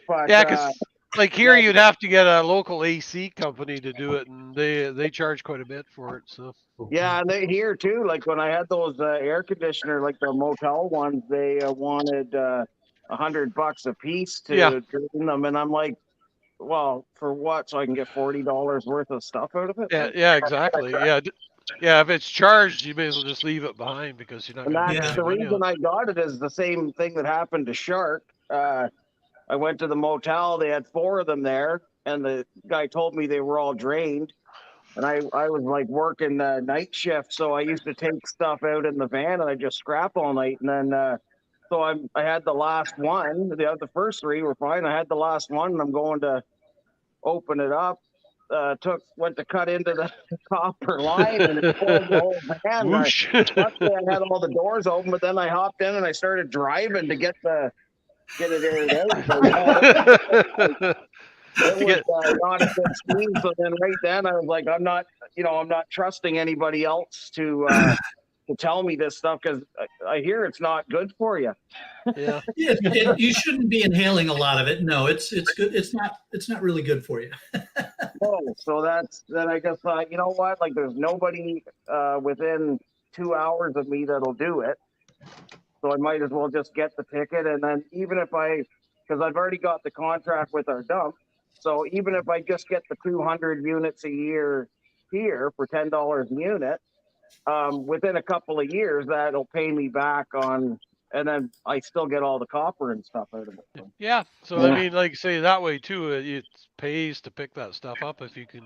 But, Yeah, because like here, you'd have to get a local AC company to do it, and they charge quite a bit for it. So. Yeah, and they here too. Like when I had those air conditioner, like the motel ones, they wanted $100 a piece to drain them, and I'm like, well, for what? So I can get $40 worth of stuff out of it? Yeah, exactly. Yeah. If it's charged, you may as well just leave it behind, because you're not. And Gonna that's the reason I got it, is the same thing that happened to Shark. I went to the motel. They had 4 of them there, and the guy told me they were all drained. And I was like working night shift, so I used to take stuff out in the van and I just scrap all night. And then so I had the last one. The first three were fine. I had the last one, and I'm going to open it up. Went to cut into the copper line, and it pulled the whole van. Whoosh. Luckily, I had all the doors open, but then I hopped in and I started driving to get it aired out. So, yeah, it was not a good scheme. So then right then I was like, I'm not trusting anybody else to tell me this stuff, because I hear it's not good for you. Yeah. You shouldn't be inhaling a lot of it. No, it's good. It's not really good for you. Oh, so then I guess you know what? Like, there's nobody within 2 hours of me that'll do it. So I might as well just get the ticket, and then even if because I've already got the contract with our dump, so even if I just get the 200 units a year here for $10 a unit, within a couple of years, that'll pay me back on, and then I still get all the copper and stuff out of it. Yeah. So I mean, like say that way too, it pays to pick that stuff up if you can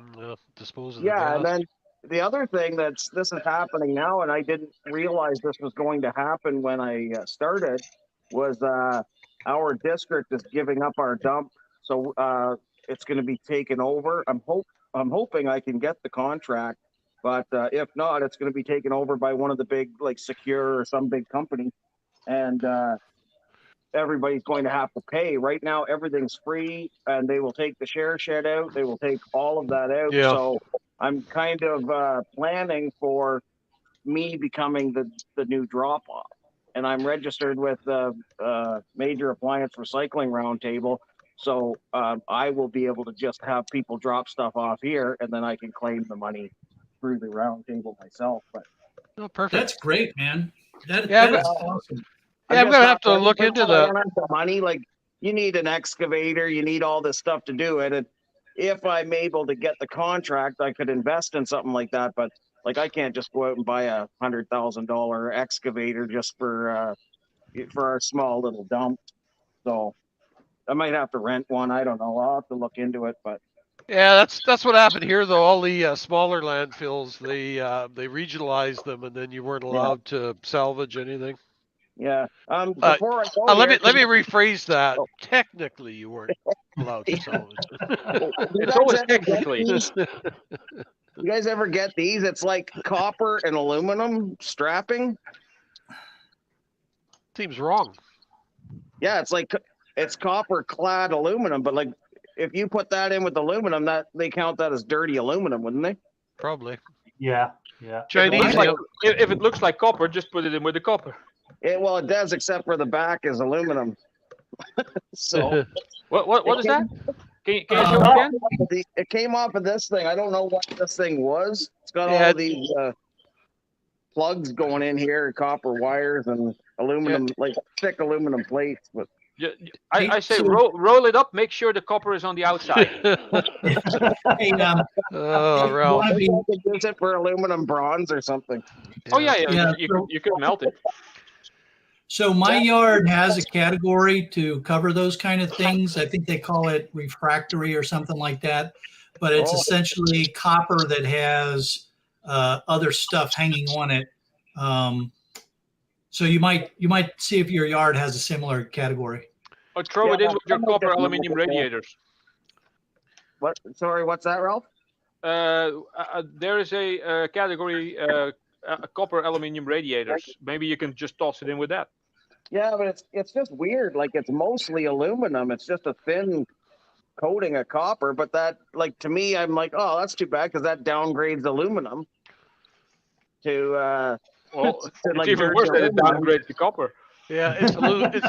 dispose of the gas. And then the other thing this is happening now, and I didn't realize this was going to happen when I started, was our district is giving up our dump, so it's going to be taken over. I'm hoping I can get the contract, but if not, it's going to be taken over by one of the big, like Secure or some big company, and everybody's going to have to pay. Right now, everything's free, and they will take the share shed out. They will take all of that out. Yeah. So I'm kind of planning for me becoming the new drop-off. And I'm registered with the Major Appliance Recycling Roundtable. So I will be able to just have people drop stuff off here, and then I can claim the money through the roundtable myself. But Oh, perfect. That's great, man. That Yeah, is awesome. Yeah, I'm gonna have to look into I the. don't have the money. Like, you need an excavator, you need all this stuff to do it. And if I'm able to get the contract, I could invest in something like that. But like, I can't just go out and buy a $100,000 excavator just for our small little dump. So I might have to rent one. I don't know. I'll have to look into it. But Yeah, that's what happened here though. All the smaller landfills, they regionalized them, and then you weren't allowed to salvage anything. yeah. Before I go Let here, me rephrase that. Technically, you weren't allowed to salvage. you It's guys always ever get technically. these? You guys ever get these? It's like copper and aluminum strapping. Seems wrong. Yeah, it's copper clad aluminum, but like, if you put that in with aluminum, that they count that as dirty aluminum, wouldn't they? Probably. Yeah. Chinese. If it looks like copper, just put it in with the copper. Well, it does, except for the back is aluminum. So What is that? Can you show again? it came off of this thing. I don't know what this thing was. It's got Yeah. all these plugs going in here, copper wires and aluminum, like thick aluminum plates. But I say roll it up. Make sure the copper is on the outside. Hey, Oh, Ralph. wanna be- I could use it for aluminum bronze or something. Oh yeah. Yeah, You could melt it. So my yard has a category to cover those kind of things. I think they call it refractory or something like that. But it's Oh. essentially copper that has other stuff hanging on it. So you might see if your yard has a similar category. Or throw it in with your Yeah, copper definitely. aluminum radiators. What? Sorry, what's that, Ralph? There is a category copper aluminum radiators. Maybe you can just toss it in with that. Yeah, but it's just weird. Like, it's mostly aluminum. It's just a thin coating of copper. But that, like, to me, I'm like, oh, that's too bad, because that downgrades aluminum to Well, to, it's like, even worse that it aluminum. downgrades the copper. Yeah, it's a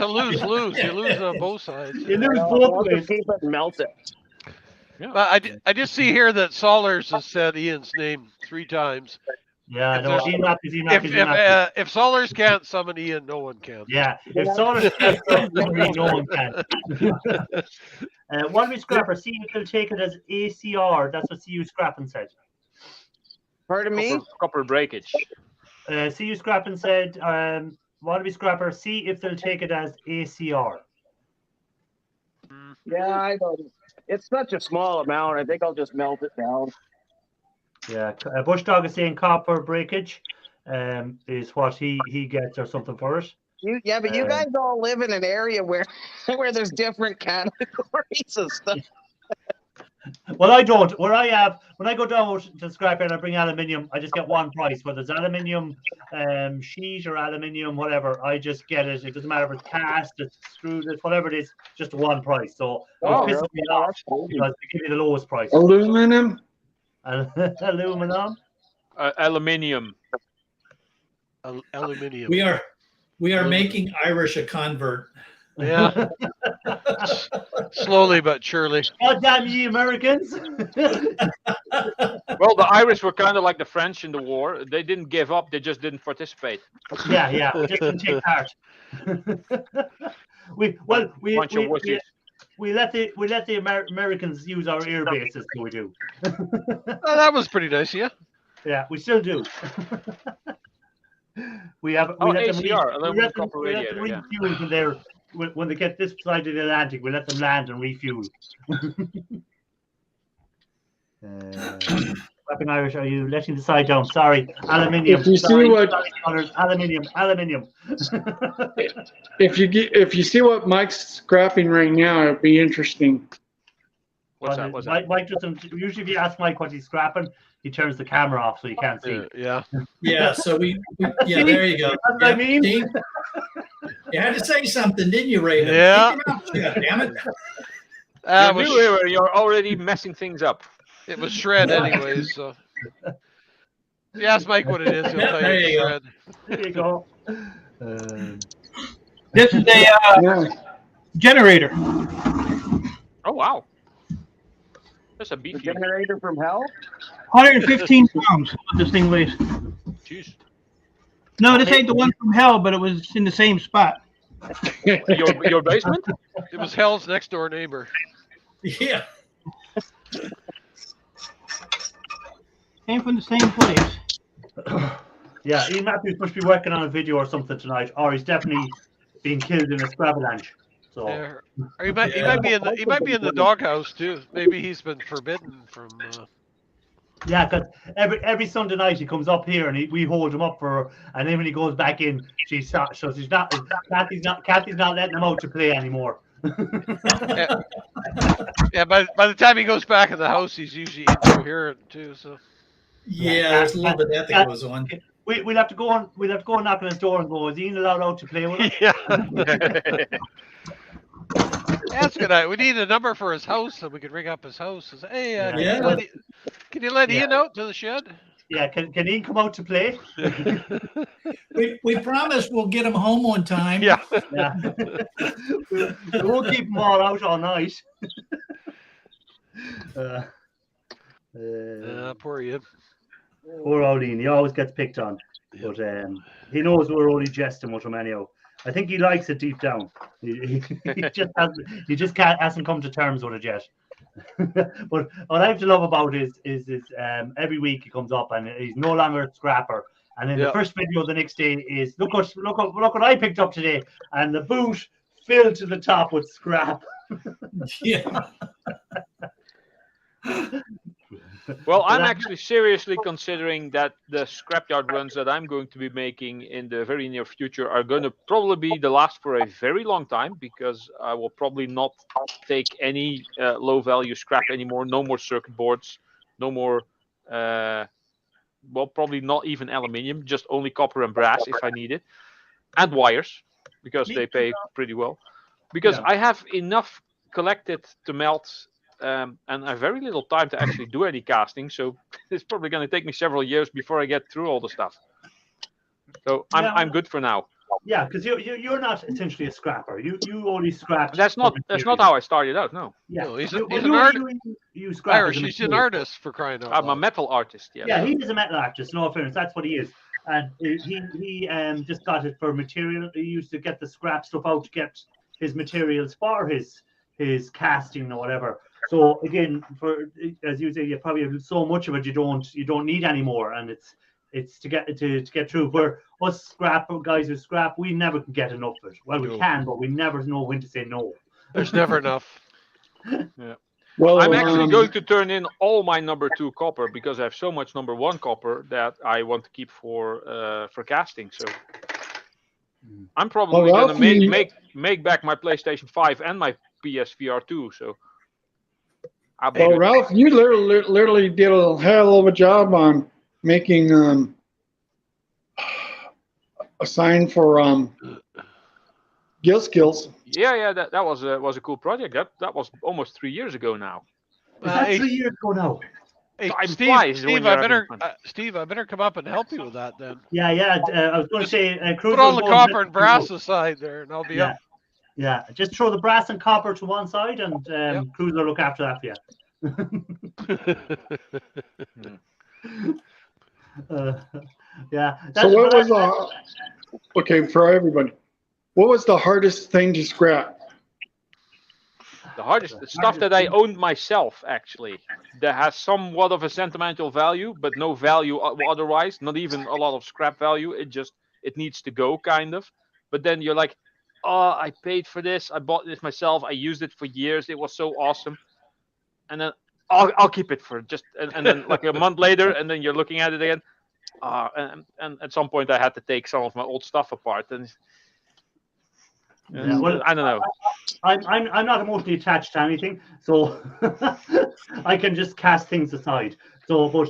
lose-lose. You lose on both sides. You lose I'll both just ways. keep it and melt it. But I just see here that Solers has said Ian's name 3 times. Yeah, If no, there's- Ian Matthews, Ian Matthews, Ian Matthews. If Solers can't summon Ian, no one can. Yeah, if Solar can't stop somebody, no one can. One we scrapper, see if they'll take it as ACR. That's what CU Scrapping said. Pardon me? Copper breakage. CU Scrapping said, one we scrapper, see if they'll take it as ACR. Yeah, I don't. It's such a small amount. I think I'll just melt it down. Yeah, Bush Dog is saying copper breakage is what he gets or something for it. But you guys all live in an area where where there's different categories of stuff. Well, I don't. Where I have, when I go down to the scrapyard and I bring aluminium, I just get one price, whether it's aluminium sheet or aluminium, whatever. I just get it. It doesn't matter if it's cast, it's screwed, it's whatever it is, just one price. So it pisses me off because they give you the lowest price. Aluminum. Aluminum. Aluminium. Aluminium. We are making Irish a convert. Yeah. Slowly but surely. God damn ye Americans. Well, the Irish were kind of like the French in the war. They didn't give up. They just didn't participate. Yeah. We just didn't take part. we let the Americans use our air bases, so we do. Oh, that was pretty nice, yeah. Yeah, we still do. we let them ACR, aluminum copper radiator, refuel when they get this side of the Atlantic. We let them land and refuel. Fucking Irish, are you letting the side down? Sorry, aluminium. If you see what aluminium. if you see what Mike's scrapping right now, it'd be interesting. What's that? Mike doesn't. Usually, if you ask Mike what he's scrapping, he turns the camera off so you can't see. Yeah. Yeah, so we there you go. That's what I mean. See? You had to say something, didn't you, Raven? Yeah. Damn it. You're already messing things up. It was shred anyways, so. You ask Mike what it is, he'll tell you it's shred. There you go. This is a generator. Oh, wow. That's a beefy. Generator from hell? 115 pounds, what this thing weighs. Jeez. No, this ain't the one from hell, but it was in the same spot. Your basement? It was Hell's next door neighbor. Yeah. Came from the same place. Yeah, Ian Matthews must be working on a video or something tonight, or he's definitely being killed in a Scrabalanche. So Or he might be in the doghouse too. Maybe he's been forbidden from. yeah, because every Sunday night he comes up here and we hold him up and then when he goes back in, Kathy's not letting him out to play anymore. Yeah, by the time he goes back in the house, he's usually incoherent too. So. Yeah, there's a little bit of that goes on. We'll have to go on knock on his door and go, is Ian allowed out to play with us? Yeah. That's a good idea. We need a number for his house so we can ring up his house and say, hey, can you let Ian out to the shed? Yeah, can Ian come out to play? We promise we'll get him home on time. Yeah. We won't keep them all out all night. Poor Ian. Poor old Ian. He always gets picked on. But he knows we're only jesting with him anyhow. I think he likes it deep down. He just hasn't come to terms with it yet. But what I have to love about it is every week he comes up and he's no longer a scrapper. And then the first video the next day is look what I picked up today, and the boot filled to the top with scrap. Yeah. Well, I'm actually seriously considering that the scrapyard runs that I'm going to be making in the very near future are going to probably be the last for a very long time, because I will probably not take any low value scrap anymore. No more circuit boards, no more, probably not even aluminium, just only copper and brass if I need it, and wires, because they pay pretty well. Because I have enough collected to melt. And I have very little time to actually do any casting, so it's probably going to take me several years before I get through all the stuff. So I'm good for now. Yeah, because you're not essentially a scrapper. You only scrap. That's not how I started out. No. Yeah, no, he's an artist. Irish. He's an artist, for crying out loud. I'm a metal artist. Yeah. Yeah, he is a metal artist. No offense, that's what he is. And he just got it for material. He used to get the scrap stuff out to get his materials for his casting or whatever. So again, as you say, you probably have so much of it you don't need anymore, and it's to get through. Where us guys who scrap, we never can get enough of it. Well, we can, but we never know when to say no. There's never enough. Yeah. Well, I'm actually going to turn in all my number 2 copper because I have so much number 1 copper that I want to keep for casting. So I'm probably Well, going Ralph, to make back my PlayStation 5 and my PSVR 2. So I'll be Well, good. Ralph, you literally did a hell of a job on making a sign for Gill Skills. Yeah, that was a cool project. That was almost 3 years ago now. Is that Hey, 3 years ago now? hey, Time flies when Steve, you're I having better, fun. Steve, I better come up and help you with that then. Yeah. I was going to say, Cruiser Put all the was copper and going- brass aside there, and I'll be Yeah. up. Yeah, just throw the brass and copper to one side, and Yep. Cruiser look after that for you. Yeah. So what was okay for everybody? What was the hardest thing to scrap? The hardest stuff that I owned myself, actually, that has somewhat of a sentimental value, but no value otherwise, not even a lot of scrap value. It needs to go, kind of. But then you're like, oh, I paid for this. I bought this myself. I used it for years. It was so awesome. And then I'll keep it for just, and then like a month later, and then you're looking at it again. And at some point I had to take some of my old stuff apart, and well, I don't know. I'm not emotionally attached to anything, so I can just cast things aside. So, but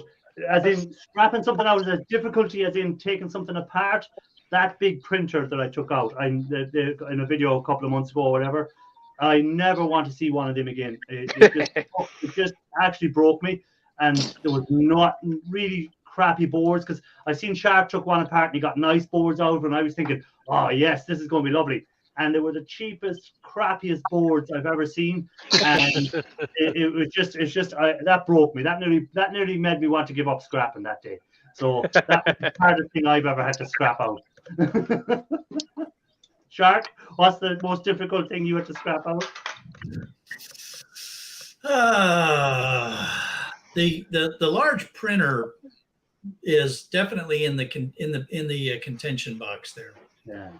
as in scrapping something out is a difficulty, as in taking something apart. That big printer that I took out, in a video a couple of months ago or whatever, I never want to see one of them again. It just actually broke me, and there was not really crappy boards, because I seen Shark took one apart and he got nice boards out, and I was thinking, oh yes, this is going to be lovely. And they were the cheapest, crappiest boards I've ever seen, and that broke me. That nearly made me want to give up scrapping that day. So that was the hardest thing I've ever had to scrap out. Shark, what's the most difficult thing you had to scrap out? The large printer is definitely in the contention box there. Yeah.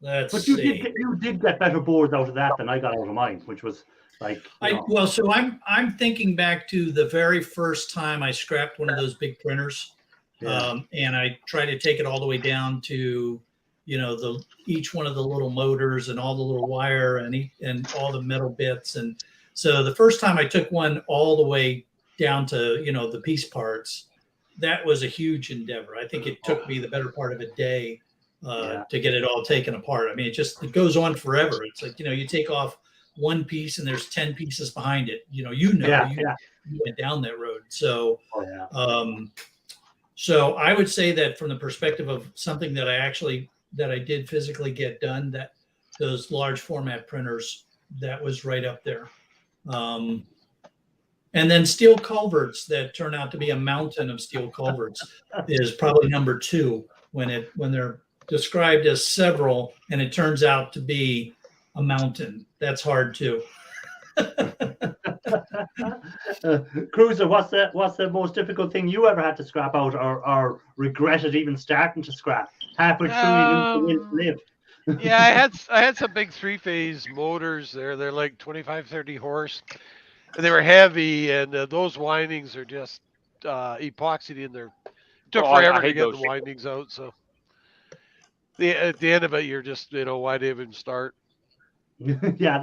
Let's But see. you did get better boards out of that than I got out of mine, which was like. Well, so I'm thinking back to the very first time I scrapped one of those big printers, and I tried to take it all the way down to, each one of the little motors and all the little wire and all the metal bits. And so the first time I took one all the way down to, the piece parts, that was a huge endeavor. I think it took me the better part of a day to get it all taken apart. I mean, it goes on forever. It's like, you take off one piece and there's 10 pieces behind it. You went down that road. So, so I would say that from the perspective of something that I did physically get done, that those large format printers, that was right up there. And then steel culverts that turn out to be a mountain of steel culverts is probably number 2 when they're described as several and it turns out to be a mountain. That's hard too. Cruiser, what's the most difficult thing you ever had to scrap out or regretted even starting to scrap halfway through you didn't live? Yeah, I had some big 3-phase motors there. They're like 25, 30 horse. And they were heavy, and those windings are just epoxied in there. It took forever to get the windings out. So at the end of it, you're just, why'd even start? Yeah,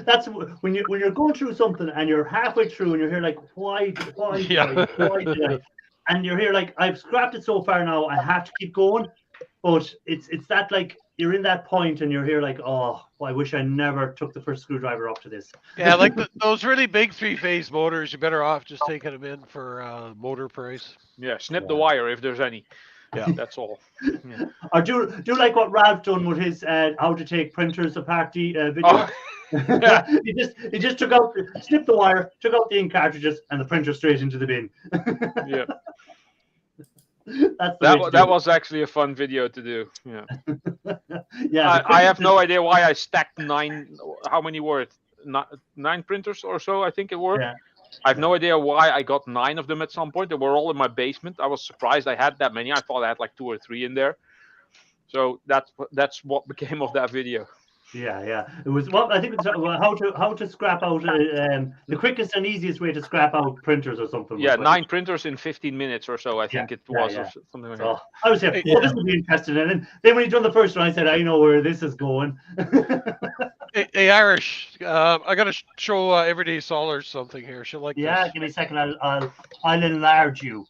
that's when you're going through something and you're halfway through and you're here like, why did I? And you're here like, I've scrapped it so far now, I have to keep going. But it's that, like, you're in that point and you're here like, oh, I wish I never took the first screwdriver up to this. Yeah, like those really big 3-phase motors, you're better off just taking them in for motor price. Yeah, snip the wire if there's any. Yeah, that's all. Yeah. Or do like what Ralph done with his how to take printers apart video. Yeah. he just snipped the wire, took out the ink cartridges, and the printer straight into the bin. Yeah. That was actually a fun video to do. Yeah. Yeah. I have no idea why I stacked 9. How many were it? 9 printers or so, I think it were. Yeah. I have no idea why I got 9 of them at some point. They were all in my basement. I was surprised I had that many. I thought I had like 2 or 3 in there. So that's what became of that video. Yeah. It was well. I think it's how to scrap out the quickest and easiest way to scrap out printers or something. Yeah, was like- 9 printers in 15 minutes or so. I think it was yeah. or something like So that. I was saying, Yeah. this would be interesting. And then when he done the first one, I said, I know where this is going. Hey, Irish, I gotta show Everyday Solars something here. She'll like Yeah, this. give me a second. I'll enlarge you.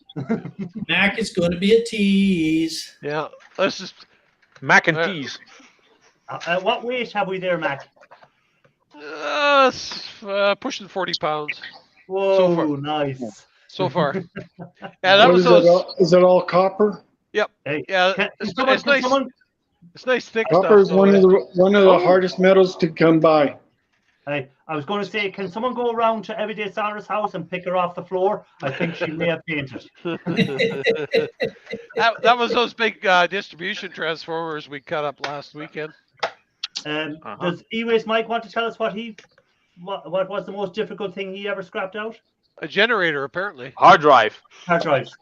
Mac is going to be a tease. Yeah, let's just. Mac and cheese. What weight have we there, Mac? Pushing 40 pounds Whoa, far. nice. so far. Yeah, that What was is those. it all, is it all copper? Hey, Yeah, can it's someone- nice. It's nice thick Copper is stuff. one of the Oh. hardest metals to come by. Hey, I was going to say, can someone go around to Everyday Sarah's house and pick her off the floor? I think she may have fainted. that was those big distribution transformers we cut up last weekend. Does E-Waste Mike want to tell us what was the most difficult thing he ever scrapped out? A generator, apparently. Hard drive. Hard drives.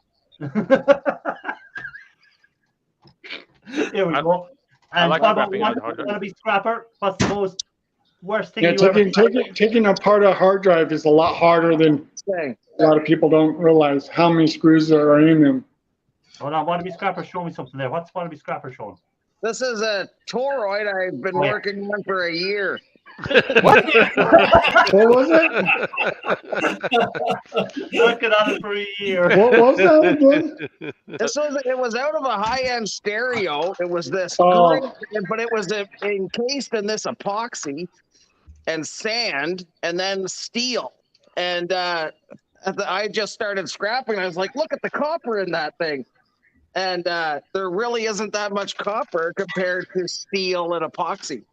Here we go. I And like what about scrapping out hard drive. want to be scrapper? What's the most worst thing Yeah, you ever taking apart a hard drive is a lot harder than Thing. a lot of people don't realize how many screws there are in them. Hold on, Wannabe Scrapper, show me something there. What's Wannabe Scrapper showing? This is a toroid I've been Oh, yeah. working on for a year. What was it? Working on it for a year. What was that again? It was out of a high-end stereo. It was this Oh. great, but it was encased in this epoxy and sand and then steel. And I just started scrapping. I was like, look at the copper in that thing. And there really isn't that much copper compared to steel and epoxy.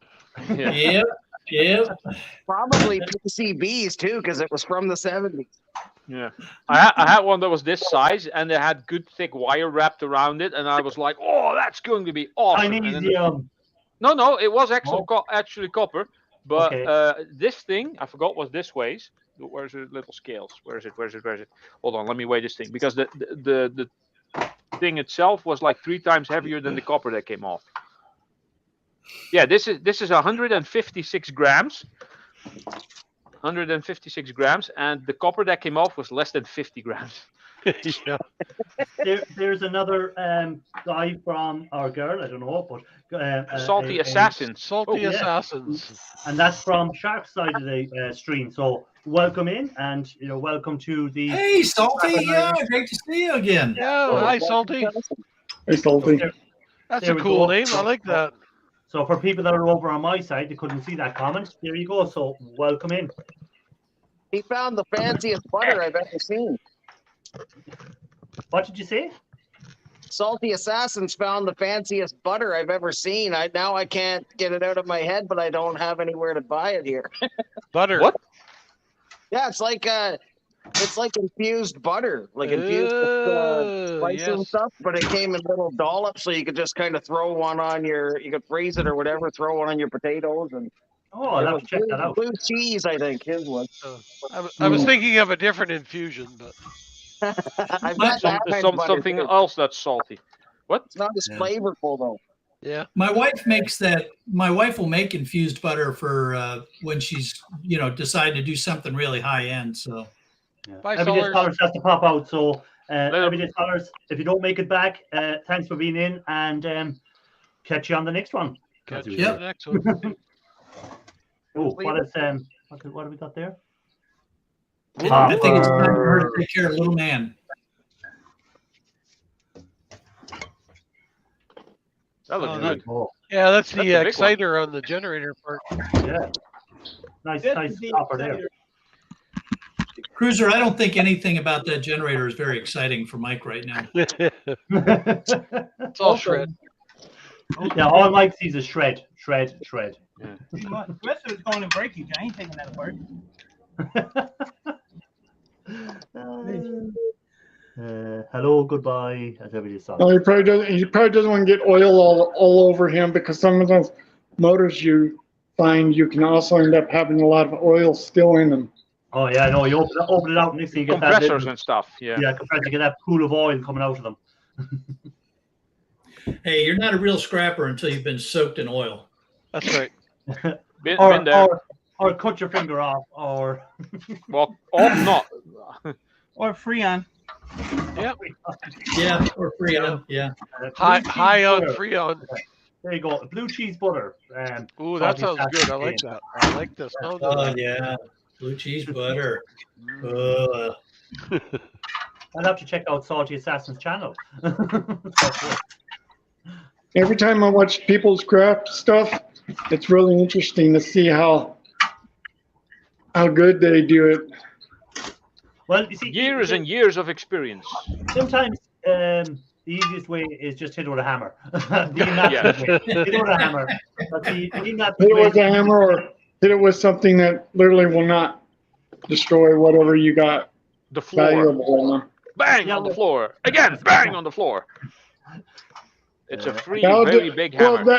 Yeah. Yep. Probably PCBs too, because it was from the 70s. Yeah, I had one that was this size, and it had good thick wire wrapped around it, and I was like, "Oh, that's going to be awesome!" And then no, it was actually copper, but Okay. this thing I forgot what this weighs. Where's the little scales? Where is it? Hold on, let me weigh this thing because the thing itself was like 3 times heavier than the copper that came off. Yeah, this is 156 grams. 156 grams, and the copper that came off was less than 50 grams. Yeah. There's another guy from our girl, I don't know, but Salty Assassins. Salty yeah. Assassins. and that's from Shark's side of the stream. So welcome in, and welcome to the. Hey, Salty. Yeah, great to see you again. Yeah, hi, Salty. Hey, Salty. That's There a we cool go. name. I like that. So for people that are over on my side, they couldn't see that comment. There you go. So welcome in. He found the fanciest butter I've ever seen. What did you say? Salty Assassins found the fanciest butter I've ever seen. Now I can't get it out of my head, but I don't have anywhere to buy it here. Butter. What? Yeah, it's like infused butter, like infused with spices and yes. stuff. But it came in little dollops, so you could just kind of throw one on you could freeze it or whatever, throw one on your potatoes, and Oh, I'll have to check that out. blue cheese, I think his was. I was thinking of a different infusion, but I've got that kind of butter, Something too. else that's salty. What? It's not as flavorful though. yeah. My wife makes that. My wife will make infused butter for when she's, decide to do something really high end. So Bye, Everyday Solars. Scholars has to pop out. So Later. Everyday Scholars, if you don't make it back, thanks for being in, and catch you on the next one. Catch you Yep. in the next one. Oh, what have we got there? I think it's time for her to take care of little man. That looks Oh, good. Oh, Yeah, that's That's the a big exciter on the generator part. yeah. Nice copper there. Cruiser, I don't think anything about that generator is very exciting for Mike right now. It's all shred. Yeah, all Mike sees is shred. The rest of it's going in breakage. I ain't taking that apart. Hello, goodbye. As everybody saw. No, he probably doesn't want to get oil all over him, because some of those motors you find you can also end up having a lot of oil still in them. Oh yeah, no, you open it out, next thing you get that Compressors little, and stuff. Yeah. compressor, you get that pool of oil coming out of them. Hey, you're not a real scrapper until you've been soaked in oil. That's right. Been there. Or cut your finger off, or Well, not. Or Freon. Yeah, or Freon. Yeah. High on butter. Freon. There you go. Blue cheese butter. Ooh, that sounds salty good. I like sachet. that. I like the smell of Oh that. yeah, blue cheese butter. I'll have to check out Salty Assassin's channel. Every time I watch people's craft stuff, it's really interesting to see how good they do it. Well, you see, Years and years of experience. sometimes the easiest way is just hit it with a hammer. The immaculate way. Hit it with a hammer. But the immaculate Hit it way- with a hammer or hit it with something that literally will not destroy whatever you got The floor. valuable in them. Bang Yeah, on the well- floor. Again, bang on the floor. It's a free, That would very be- big well, hammer.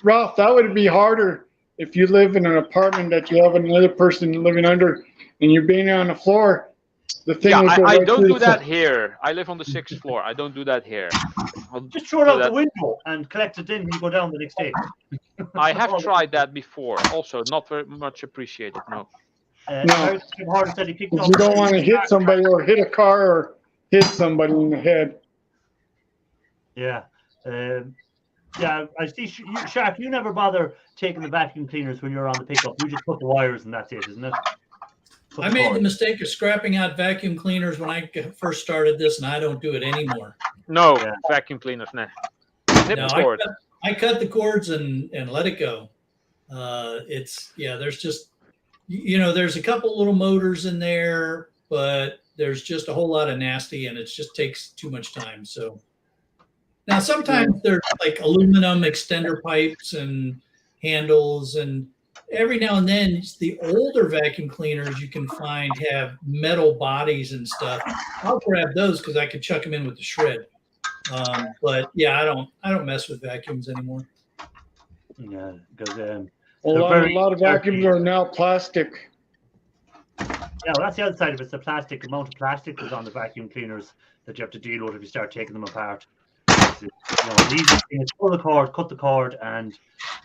Ralph, that would be harder if you live in an apartment that you have another person living under and you're being on the floor. The thing Yeah, would go I right don't through do the that floor. here. I live on the 6th floor. I don't do that here. I'll Just throw it do out that. the window and collect it in when you go down the next day. I have tried that before. Also, not very much appreciated. No. No. Tim Harden said he picked Because up. you don't want to hit somebody or hit a car or hit somebody in the head. Yeah. Yeah, I see. Shark, you never bother taking the vacuum cleaners when you're on the pickup. You just put the wires and that's it, isn't it? Put I the made the cord. mistake of scrapping out vacuum cleaners when I first started this, and I don't do it anymore. No, Yeah. vacuum cleaners, nah. Snip No, the cord. I cut the cords and let it go. There's just, there's a couple little motors in there, but there's just a whole lot of nasty, and it just takes too much time. So now sometimes there's like aluminum extender pipes and handles, and every now and then the older vacuum cleaners you can find have metal bodies and stuff. I'll grab those because I could chuck them in with the shred. But yeah, I don't mess with vacuums anymore. Yeah, because A They're lot, very a lot of vacuums are now plastic. yeah, well, that's the other side of it. It's the plastic amount of plastic that's on the vacuum cleaners that you have to deal with if you start taking them apart. The easiest thing is pull the cord, cut the cord, and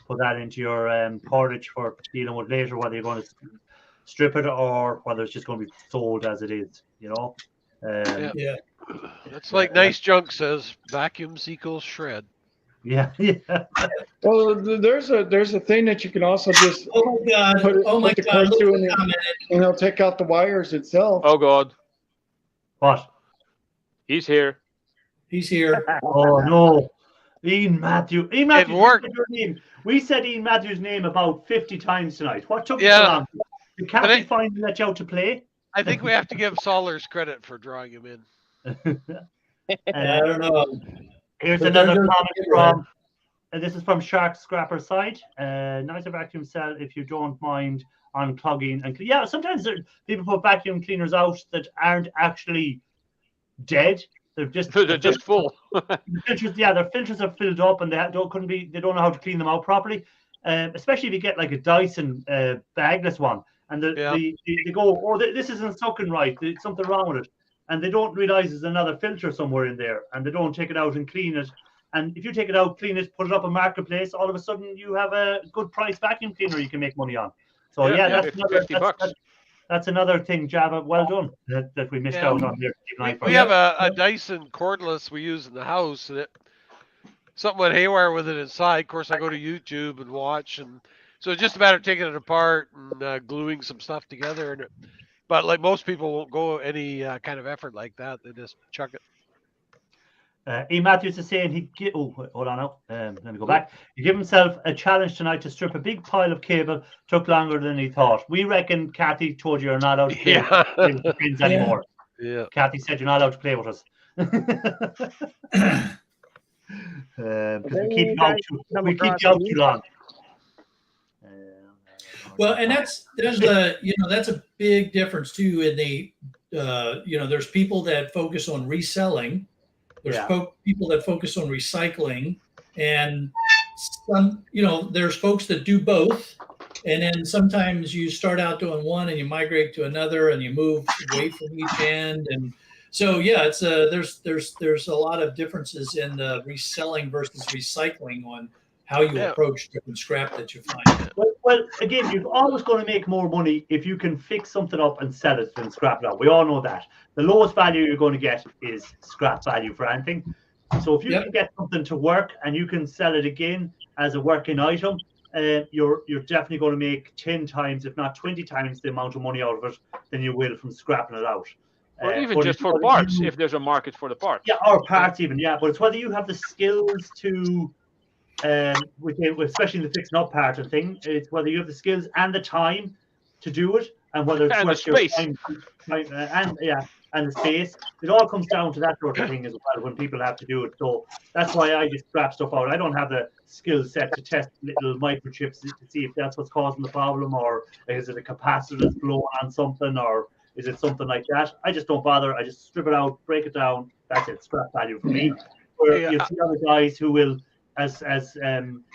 put that into your cordage for dealing with later, whether you're going to strip it or whether it's just going to be sold as it is. Yeah. Yeah. It's like Nice Junk says, vacuums equals shred. Yeah. Well, there's a thing that you can also just Oh my God. Put it- Oh my put the God. cord Look through who and- commented. and they'll take out the wires itself. Oh, God. What? He's here. He's here. Oh no, Ian Matthews. Ian Matthews. you worked. said your name. We said Ian Matthews' name about 50 times tonight. What took you Yeah. so long? Did But Kathy finally let you out to play? I think we have to give Sollers credit for drawing him in. I don't know. Here's But another there's- comment from, and this is from Shark Scrapper side. Nicer vacuum cell if you don't mind unclogging. And yeah, sometimes people put vacuum cleaners out that aren't actually dead. They're just They're just full. the filters. Yeah, their filters are filled up and they don't know how to clean them out properly. Especially if you get like a Dyson bagless one, and they go, oh, this isn't sucking right. There's something wrong with it, and they don't realize there's another filter somewhere in there, and they don't take it out and clean it. And if you take it out, clean it, put it up on Marketplace, all of a sudden you have a good price vacuum cleaner you can make money on. So Yeah, that's 50 another, bucks. that's another thing, Java. Well done that we missed Yeah. out on there. We have a Dyson cordless we use in the house, and something went haywire with it inside. Of course, I go to YouTube and watch, and so it's just a matter of taking it apart and gluing some stuff together. But like most people won't go any kind of effort like that. They just chuck it. E. Matthews is saying hold on now. Let me go back. He gave himself a challenge tonight to strip a big pile of cable. Took longer than he thought. We reckon Kathy told you you're not allowed to play with the pins anymore. Yeah. Kathy said you're not allowed to play with us. Because we keep you out too long. Well, and that's a big difference too in the there's people that focus on reselling, there's people that focus on recycling, and some there's folks that do both, and then sometimes you start out doing one and you migrate to another and you move away from each end, and so it's there's a lot of differences in the reselling versus recycling on how you Yeah. approach different scrap that you find. Well, again, you're always going to make more money if you can fix something up and sell it than scrap it out. We all know that. The lowest value you're going to get is scrap value for anything. So if you Yep. can get something to work and you can sell it again as a working item, you're definitely going to make 10 times, if not 20 times, the amount of money out of it than you will from scrapping it out. Or even but just it's for whether parts, you- if there's a market for the parts. yeah, or parts even, yeah. But it's whether you have the skills to, especially in the fixing up part of thing, it's whether you have the skills and the time to do it, and whether it's And the worth your space. time, and the space. It all comes down to that sort of thing as well when people have to do it. So that's why I just scrap stuff out. I don't have the skill set to test little microchips to see if that's what's causing the problem, or is it a capacitor that's blowing on something, or is it something like that? I just don't bother. I just strip it out, break it down. That's it. Scrap value for me. Where Yeah. you see other guys who will, as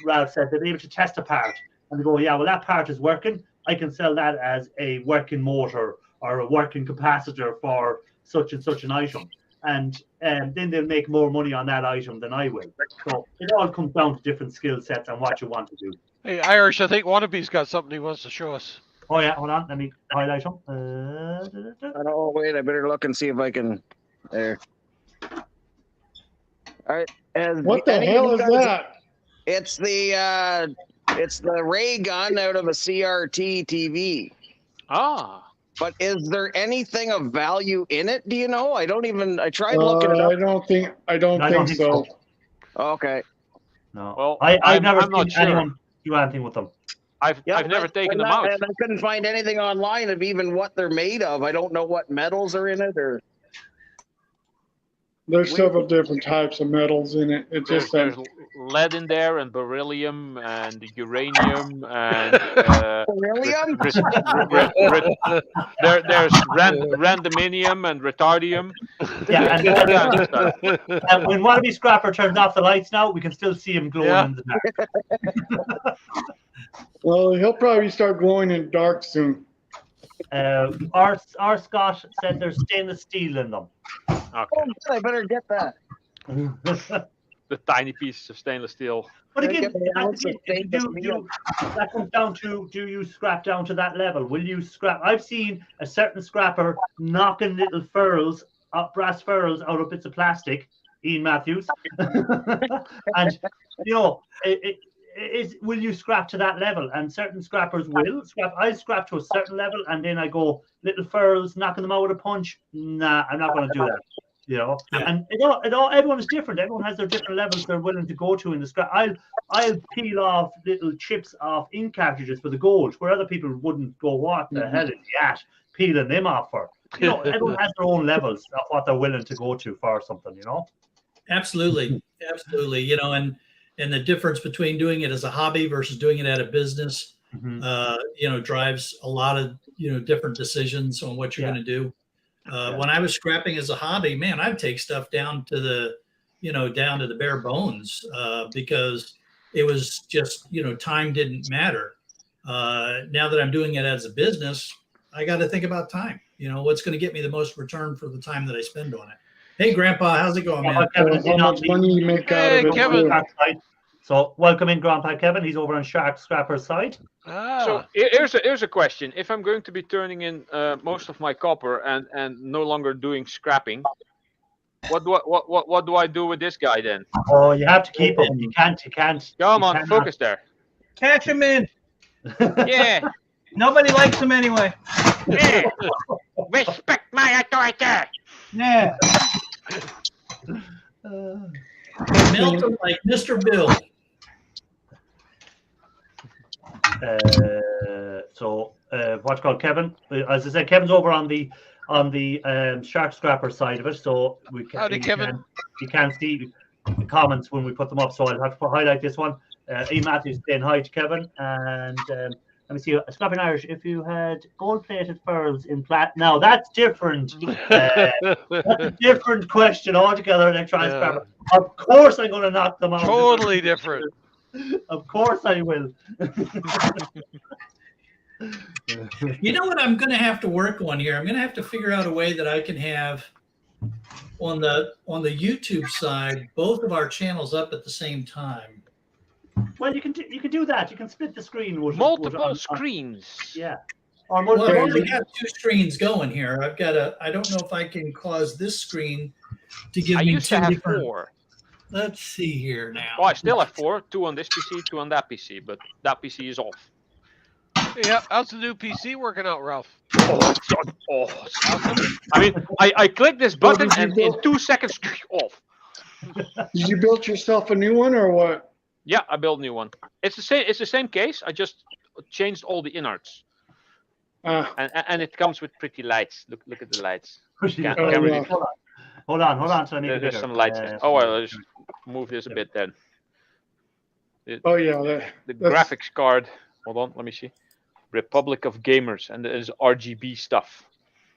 Ralph said, they're able to test a part and they go, yeah, well, that part is working. I can sell that as a working motor or a working capacitor for such and such an item. And then they'll make more money on that item than I will. So it all comes down to different skill sets and what you want to do. Hey, Irish, I think Wannabe's got something he wants to show us. Oh, yeah, hold on. Let me highlight them. Oh, wait, I better look and see if I can. There. All right. What the hell is that? It's the ray gun out of a CRT TV. Ah, But is there anything of value in it? Do you know? I tried looking it I up. don't think so. Okay. No. Well, I've never I'm not seen sure. anyone do anything with them. I've never taken them out. And I couldn't find anything online of even what they're made of. I don't know what metals are in it or. There's several different types of metals in it. It There's, just there's lead in there, and beryllium, and uranium, and Beryllium? there's randominium and retardium. Yeah, and, All kinds of stuff. and when Wannabe Scrapper turns off the lights now, we can still see him glowing Yeah. in the dark. well, he'll probably start glowing in dark soon. R. Scott said there's stainless steel in them. Oh, Okay. good, I better get that. The tiny pieces of stainless steel. But again, Okay, what's the stainless steel? that comes down to, do you scrap down to that level? Will you scrap? I've seen a certain scrapper knocking little ferrules, brass ferrules out of bits of plastic, Ian Matthews. And, you know, will you scrap to that level? And certain scrappers will scrap. I scrap to a certain level, and then I go little furls, knocking them out with a punch. Nah, I'm not going to do that. You know, Yeah. and everyone is different. Everyone has their different levels they're willing to go to in the scrap. I'll peel off little chips off ink cartridges for the gold, where other people wouldn't go. What the hell is that? Peeling them off for? You know, everyone has their own levels of what they're willing to go to for something. You know. Absolutely. You know, and the difference between doing it as a hobby versus doing it at a business, you know, drives a lot of, you know, different decisions on what you're going to do. When I was scrapping as a hobby, man, I'd take stuff down to the bare bones because it was just, you know, time didn't matter. Now that I'm doing it as a business, I got to think about time. You know, what's going to get me the most return for the time that I spend on it. Hey, Grandpa, how's it going, man? Kevin is How in on much money you make out of it? Kevin. Shark side. So welcome in, Grandpa Kevin. He's over on Shark Scrapper's side. So here's a question. If I'm going to be turning in most of my copper and no longer doing scrapping, what do I do with this guy then? Oh, you have to keep him. You can't. Come you on, cannot- focus there. Cash him in. Yeah, Nobody likes him anyway. yeah. Respect my authority. Yeah. Melt 'em like Mr. Bill. What's called Kevin? As I said, Kevin's over on the Shark Scrapper side of it. So Howdy, Kevin. You can't see the comments when we put them up. So I'll have to highlight this one. Ian Matthews saying hi to Kevin, and let me see. Scrapping Irish. If you had gold-plated furls in plat, now that's different. That's a different question altogether. Electronic scrapper. Of course, I'm going to knock them out. Totally different. Of course, I will. You know what I'm going to have to work on here? I'm going to have to figure out a way that I can have on the YouTube side both of our channels up at the same time. Well, you can do that. You can split the screen with Multiple screens. Yeah. Or Well, I've multiple. already got 2 screens going here. I've got I don't know if I can cause this screen to give I me used 2 to have different. 4. Let's see here now. Well, I still have 4, 2 on this PC, 2 on that PC, but that PC is off. Yeah, how's the new PC working out, Ralph? Oh, awesome. I mean, I click this button and in 2 seconds, off. Did you build yourself a new one or what? Yeah, I built a new one. It's the same case. I just changed all the innards, and it comes with pretty lights. Look at the lights. Yeah. Can't really- Hold on. So I make it There's bigger. some lights. Oh well, I'll just move this a bit then. Oh yeah, The that's- graphics card. Hold on, let me see. Republic of Gamers, and there's RGB stuff.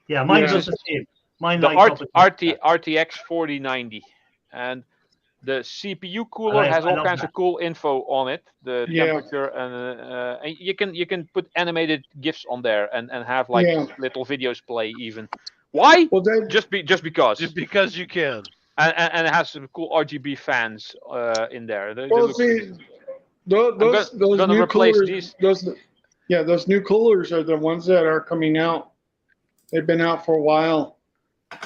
Yeah, mine's Yeah. just the same. Mine The lights up with- RTX 4090, and the CPU cooler I has all love kinds that. of cool info on it. The Yeah. temperature and you can put animated GIFs on there and have like Yeah. little videos play even. Why? Well, that, Just because. Just because you can. And it has some cool RGB fans in there. They well, look see, pretty- those gonna new replace coolers, these. those new coolers are the ones that are coming out. They've been out for a while.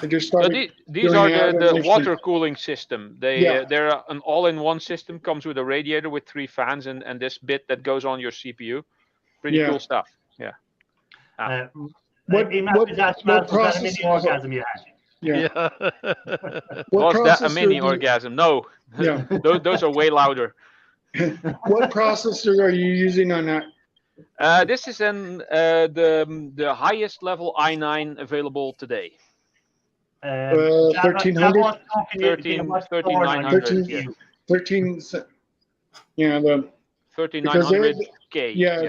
They just So started. these doing are the the animation. water cooling system. Yeah. They're an all-in-one system. Comes with a radiator with 3 fans and this bit that goes on your CPU. Pretty Yeah. cool stuff. Yeah. What- Matt, what- was that what a mini process- orgasm you had? Yeah. What Was that a processor mini do you- orgasm? No. Yeah. those are way louder. What processor are you using on that? This is the highest level i9 available today. 1300? 13,900. Yeah. 13. Yeah, the 13,900K. yeah,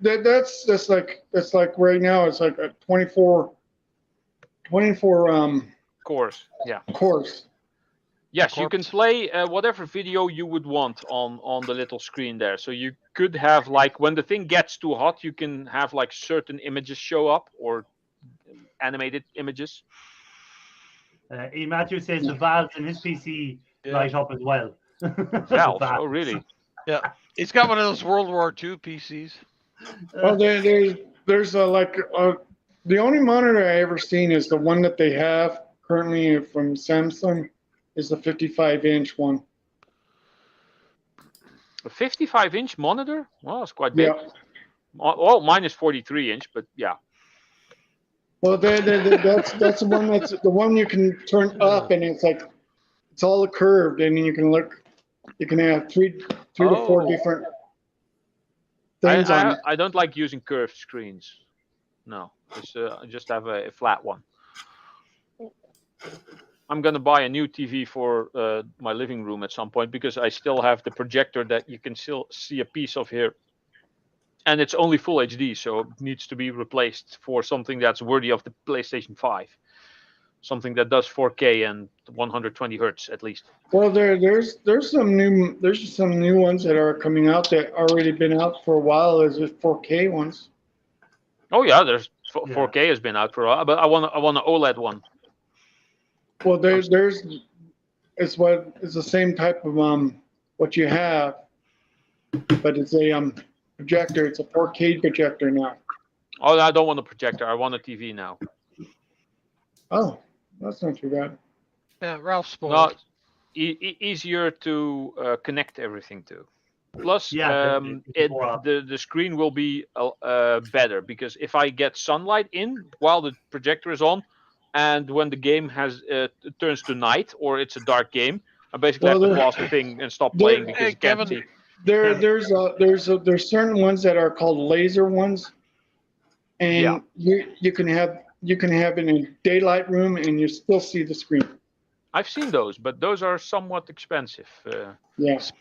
that's like right now it's like a 24 Course. Yeah. course. Yes, you can play whatever video you would want on the little screen there. So you could have like when the thing gets too hot, you can have like certain images show up or animated images. E. Matthew says the valves in his PC Yeah. light up as well. Valves. Oh, really? Yeah. He's got one of those World War II PCs. Well, there's the only monitor I ever seen is the one that they have currently from Samsung is the 55-inch one. A 55-inch monitor? Well, it's quite big. Yeah. Well, mine is 43-inch, but yeah. Well, that's the one you can turn up, and it's all curved, and you can have three to four Oh. different things on it. I don't like using curved screens. No, I just have a flat one. I'm gonna buy a new TV for my living room at some point because I still have the projector that you can still see a piece of here, and it's only full HD, so it needs to be replaced for something that's worthy of the PlayStation 5, something that does 4K and 120 hertz at least. Well, there's some new ones that are coming out that already been out for a while. There's just 4K ones. Oh yeah, there's 4K has been out for a while, but I want an OLED one. Well, it's the same type of what you have, but it's a projector. It's a 4K projector now. Oh, I don't want a projector. I want a TV now. Oh, that's not too bad. Yeah, Ralph spoiled. No, easier to connect everything to. Plus, Yeah, the screen will be better because if I get sunlight in while the projector is on, and when the game turns to night or it's a dark game, I basically have to pause the thing and stop playing because you can't see. There's certain ones that are called laser ones, and you can have in a daylight room and you still see the screen. I've seen those, but those are somewhat expensive. Yes.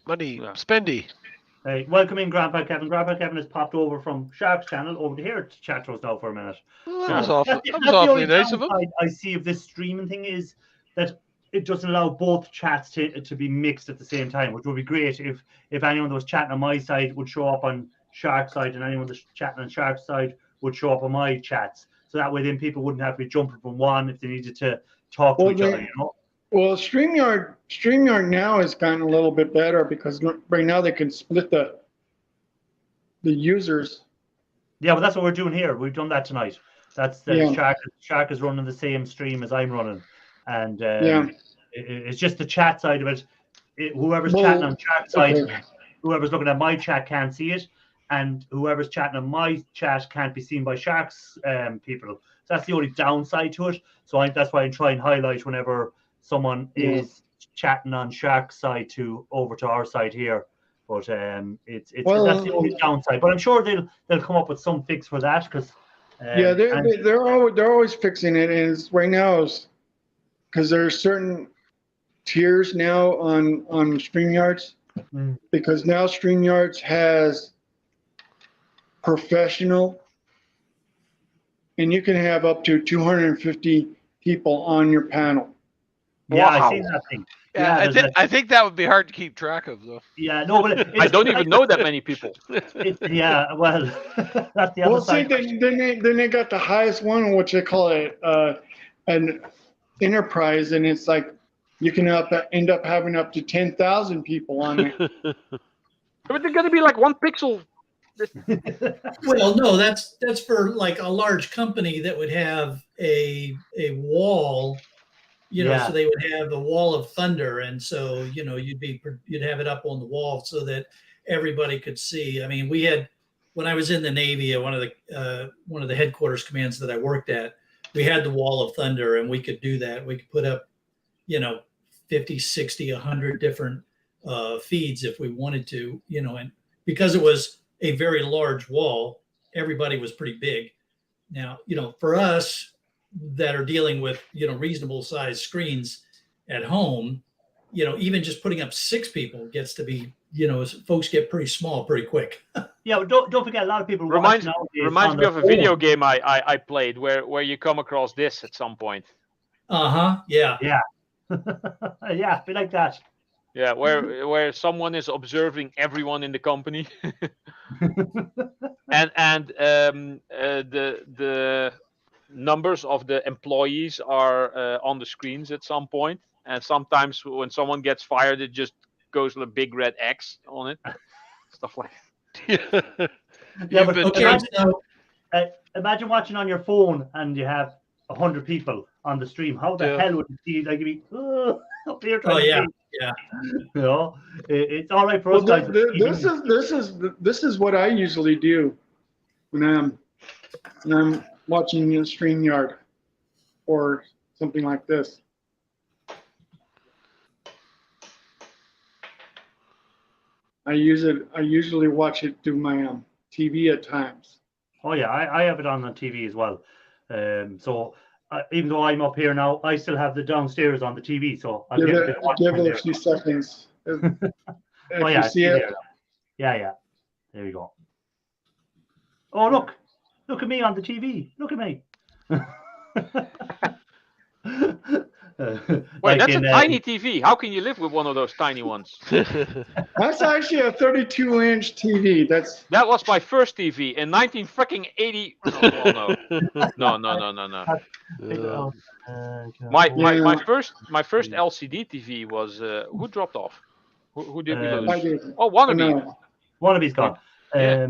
Money, Yeah. spendy. Hey, welcome in, Grandpa Kevin. Grandpa Kevin has popped over from Shark's channel over to here to chat to us now for a minute. Well, that was awful. That's That the was awfully only nice of him. downside I see of this streaming thing is that it doesn't allow both chats to be mixed at the same time, which would be great if anyone that was chatting on my side would show up on Shark's side and anyone that's chatting on Shark's side would show up on my chats. So that way then people wouldn't have to be jumping from one if they needed to talk to each other, you know? Well, StreamYard now has gotten a little bit better because right now they can split the users. Yeah, but that's what we're doing here. We've done that tonight. That's the Yeah. Shark is running the same stream as I'm running, and Yeah. it's just the chat side of it. Whoever's Well, chatting on Shark's side, okay. whoever's looking at my chat can't see it, and whoever's chatting on my chat can't be seen by Shark's people. So that's the only downside to it. So that's why I try and highlight whenever someone is chatting on Shark's side over to our side here. But it's that's the only downside. But I'm sure they'll come up with some fix for that because yeah, they're always fixing it, and it's right now is because there are certain tiers now on StreamYards because now StreamYards has professional, and you can have up to 250 people on your panel. Yeah, Wow. I see that thing. Yeah, Yeah, I think that would be hard to keep track of, though. Yeah, no, but I don't even know that many people. Yeah, well, that's the other Well, see, side. then they got the highest one, which they call it an enterprise, and it's like you can end up having up to 10,000 people on it. But they're going to be like 1 pixel. Well, no, that's for like a large company that would have a wall, Yeah. so they would have the wall of thunder, and so you'd have it up on the wall so that everybody could see. I mean, we had when I was in the Navy, one of the headquarters commands that I worked at, we had the wall of thunder, and we could do that. We could put up 50, 60, 100 different feeds if we wanted to, and because it was a very large wall, everybody was pretty big. Now, for us that are dealing with, reasonable sized screens at home, even just putting up 6 people gets to be, folks get pretty small pretty quick. Yeah, but don't forget, a lot of people Reminds nowadays me of a video game I played where you come across this at some point. Yeah. Yeah, yeah, be like that. Yeah, where someone is observing everyone in the company, and the numbers of the employees are on the screens at some point, and sometimes when someone gets fired, it just goes with a big red X on it, stuff like that. Yeah, but Okay, imagine watching on your phone and you have 100 people on the stream. How the hell would it be? Like, you'd be up here trying to see. Yeah. It's all right for us guys. This is what I usually do when I'm watching StreamYard or something like this. I usually watch it through my TV at times. Oh yeah, I have it on the TV as well. So even though I'm up here now, I still have the downstairs on the TV. So I'll Give get a it, bit of watching give it there. a few seconds. If Oh yeah, you see it, yeah. There we go. Oh look at me on the TV. Look at me. Wait, that's a tiny TV. How can you live with one of those tiny ones? that's actually a 32-inch TV. That was my first TV in 1980. No. My first LCD TV was who dropped off? Who did we lose? I did. Oh, Wannabe. No. Wannabe's gone. Yeah.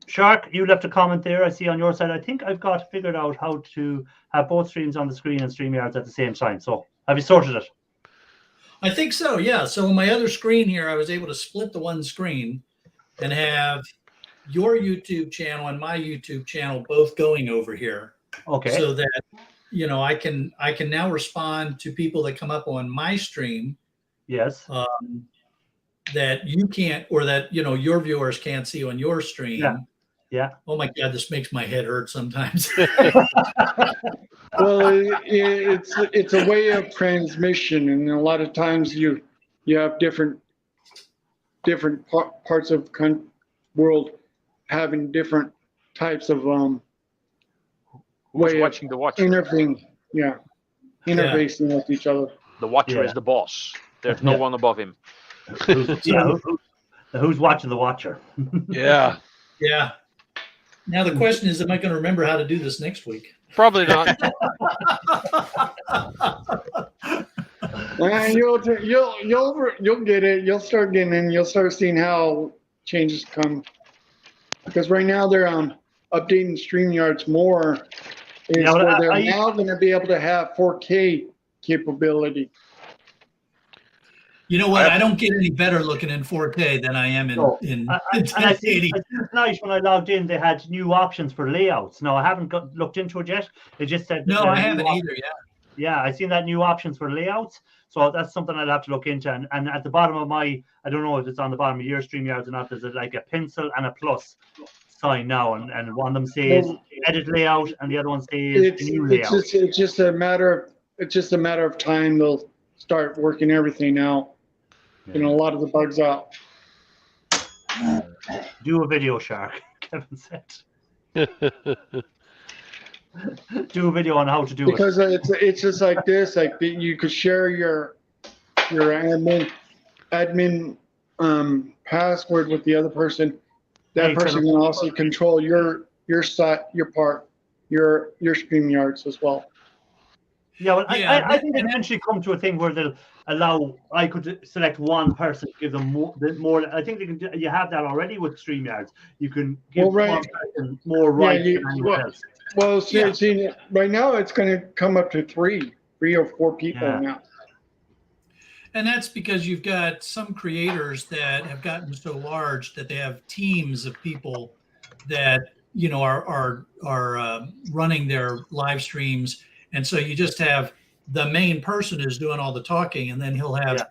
Shark, you left a comment there. I see on your side. I think I've got figured out how to have both streams on the screen and StreamYards at the same time. So have you sorted it? I think so, yeah. So on my other screen here, I was able to split the one screen and have your YouTube channel and my YouTube channel both going over here. Okay. So that I can now respond to people that come up on my stream Yes. that you can't, or that your viewers can't see on your stream. Yeah. Oh my God, this makes my head hurt sometimes. Well, it's a way of transmission, and a lot of times you have different parts of world having different types of Who's way of watching the watcher? interfacing with each other. The watcher Yeah. is the boss. There's no one above him. Who's watching the watcher? Yeah, Yeah. Now the question is, am I going to remember how to do this next week? probably not. And you'll get it. You'll start getting in. You'll start seeing how changes come. Because right now they're updating StreamYards more. Is Yeah, well, where they're I- now going to be able to have 4K capability. You know what? I don't get any better looking in 4K than I am in No, in and I see 1080. tonight when I logged in, they had new options for layouts. Now I haven't looked into it yet. It just said No, that, I haven't either. Yeah. Yeah, I seen that new options for layouts. So that's something I'll have to look into. And at the bottom of my, I don't know if it's on the bottom of your StreamYards or not. There's like a pencil and a plus sign now, and one of them says edit layout, and the other one says new layout. It's just a matter of time. They'll start working everything out. You know, a lot of the bugs out. Do a video, Shark. Kevin said. Do a video on how to do Because it. it's just like this. Like you could share your admin password with the other person. That person can also control your site, your StreamYards as well. Yeah, well, Yeah, I think they eventually come to a thing where they'll allow. I could select one person, give them more. I think they can. You have that already with StreamYards. You can give one person more rights than anyone else. Well, see, right now it's going to come up to three or four people now. And that's because you've got some creators that have gotten so large that they have teams of people that are running their live streams, and so you just have the main person is doing all the talking, and then he'll have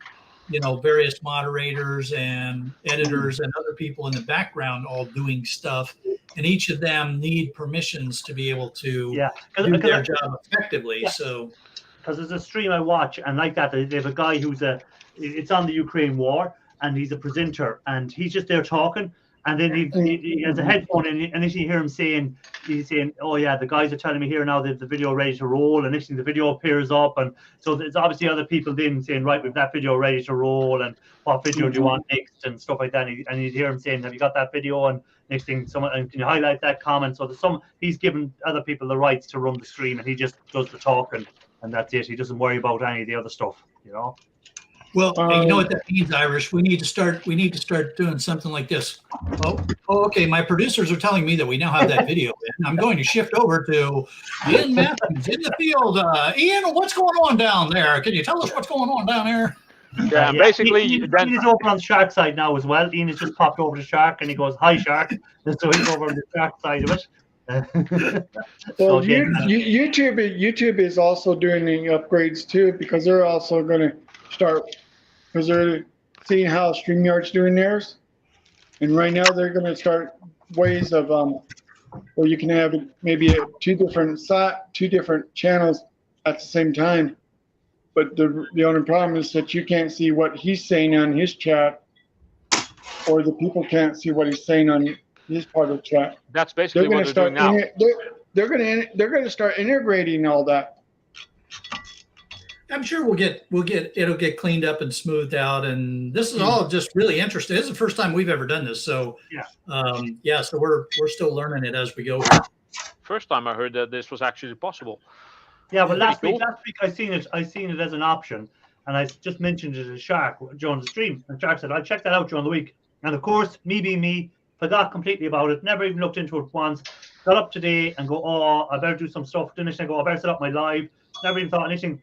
various moderators and editors and other people in the background all doing stuff, and each of them need permissions to be able to do their job effectively. So. Because there's a stream I watch, and like that, they have a guy it's on the Ukraine war, and he's a presenter, and he's just there talking, and then he has a headphone, and then you hear him saying, oh yeah, the guys are telling me here now that the video ready to roll, and next thing the video appears up, and so there's obviously other people then saying, right, we've that video ready to roll, and what video do you want next, and stuff like that, and you'd hear him saying, have you got that video, and next thing and can you highlight that comment? So he's giving other people the rights to run the stream, and he just does the talking. And that's it. He doesn't worry about any of the other stuff, Well, you know what that means, Irish. We need to start doing something like this. Oh, okay. My producers are telling me that we now have that video. And I'm going to shift over to Ian Matthews in the field. Ian, what's going on down there? Can you tell us what's going on down there? Yeah, basically, Ian is over on the Shark side now as well. Ian has just popped over to Shark, and he goes, "Hi, Shark." And so he's over on the Shark side of it. Well, YouTube is also doing the upgrades too, because they're also going to start, because they're seeing how StreamYard's doing theirs, and right now they're going to start ways of where you can have maybe two different channels at the same time, but the only problem is that you can't see what he's saying on his chat, or the people can't see what he's saying on his part of the chat. That's basically what they're doing now. They're going to start integrating all that. I'm sure it'll get cleaned up and smoothed out, and this is all just really interesting. This is the first time we've ever done this, so so we're still learning it as we go. First time I heard that this was actually possible. Yeah, but last week I seen it as an option, and I just mentioned it to Shark during the stream, and Shark said, "I'll check that out during the week." And of course, me being me, forgot completely about it. Never even looked into it once. Got up today and go, oh, I better do some stuff. Then I go, I better set up my live. Never even thought anything.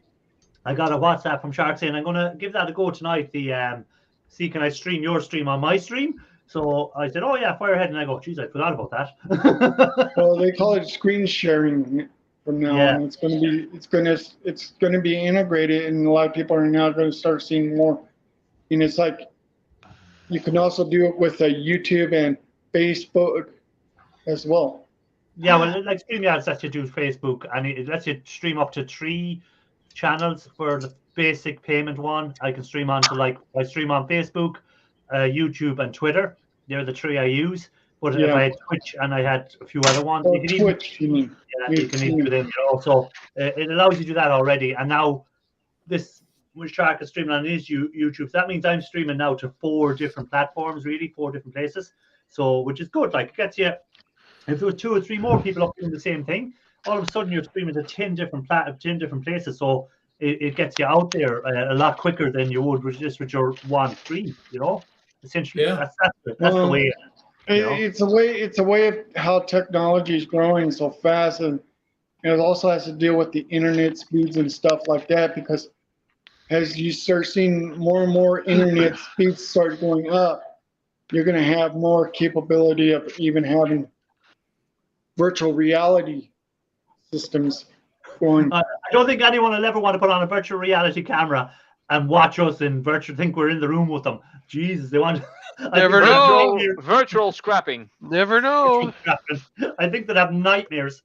I got a WhatsApp from Shark saying I'm going to give that a go tonight. See, can I stream your stream on my stream? So I said, oh yeah, fire ahead. And I go, geez, I forgot about that. Well, they call it screen sharing from now on. It's going to be integrated, and a lot of people are now going to start seeing more. And it's like you can also do it with YouTube and Facebook as well. Yeah, well, like StreamYard lets you do Facebook, and it lets you stream up to 3 channels for the basic payment one. I can stream on I stream on Facebook, YouTube, and Twitter. They're the 3 I use. But if I had Twitch and I had a few other ones, Twitch, you mean? Yeah, you can even put in. So it allows you to do that already. And now this Shark is streaming on his YouTube. So that means I'm streaming now to 4 different platforms, really 4 different places. So which is good. Like it gets you. If there were 2 or 3 more people up doing the same thing, all of a sudden you're streaming to 10 different places. So it gets you out there a lot quicker than you would with just with your one stream. You know, essentially, Yeah. that's the way. You know? It's a way of how technology is growing so fast, and it also has to deal with the internet speeds and stuff like that, because as you start seeing more and more internet speeds start going up, you're going to have more capability of even having virtual reality systems going. I don't think anyone will ever want to put on a virtual reality camera and watch us in virtual. Think we're in the room with them. Jesus, they want. Never know. Virtual scrapping. Never know. I think they'd have nightmares.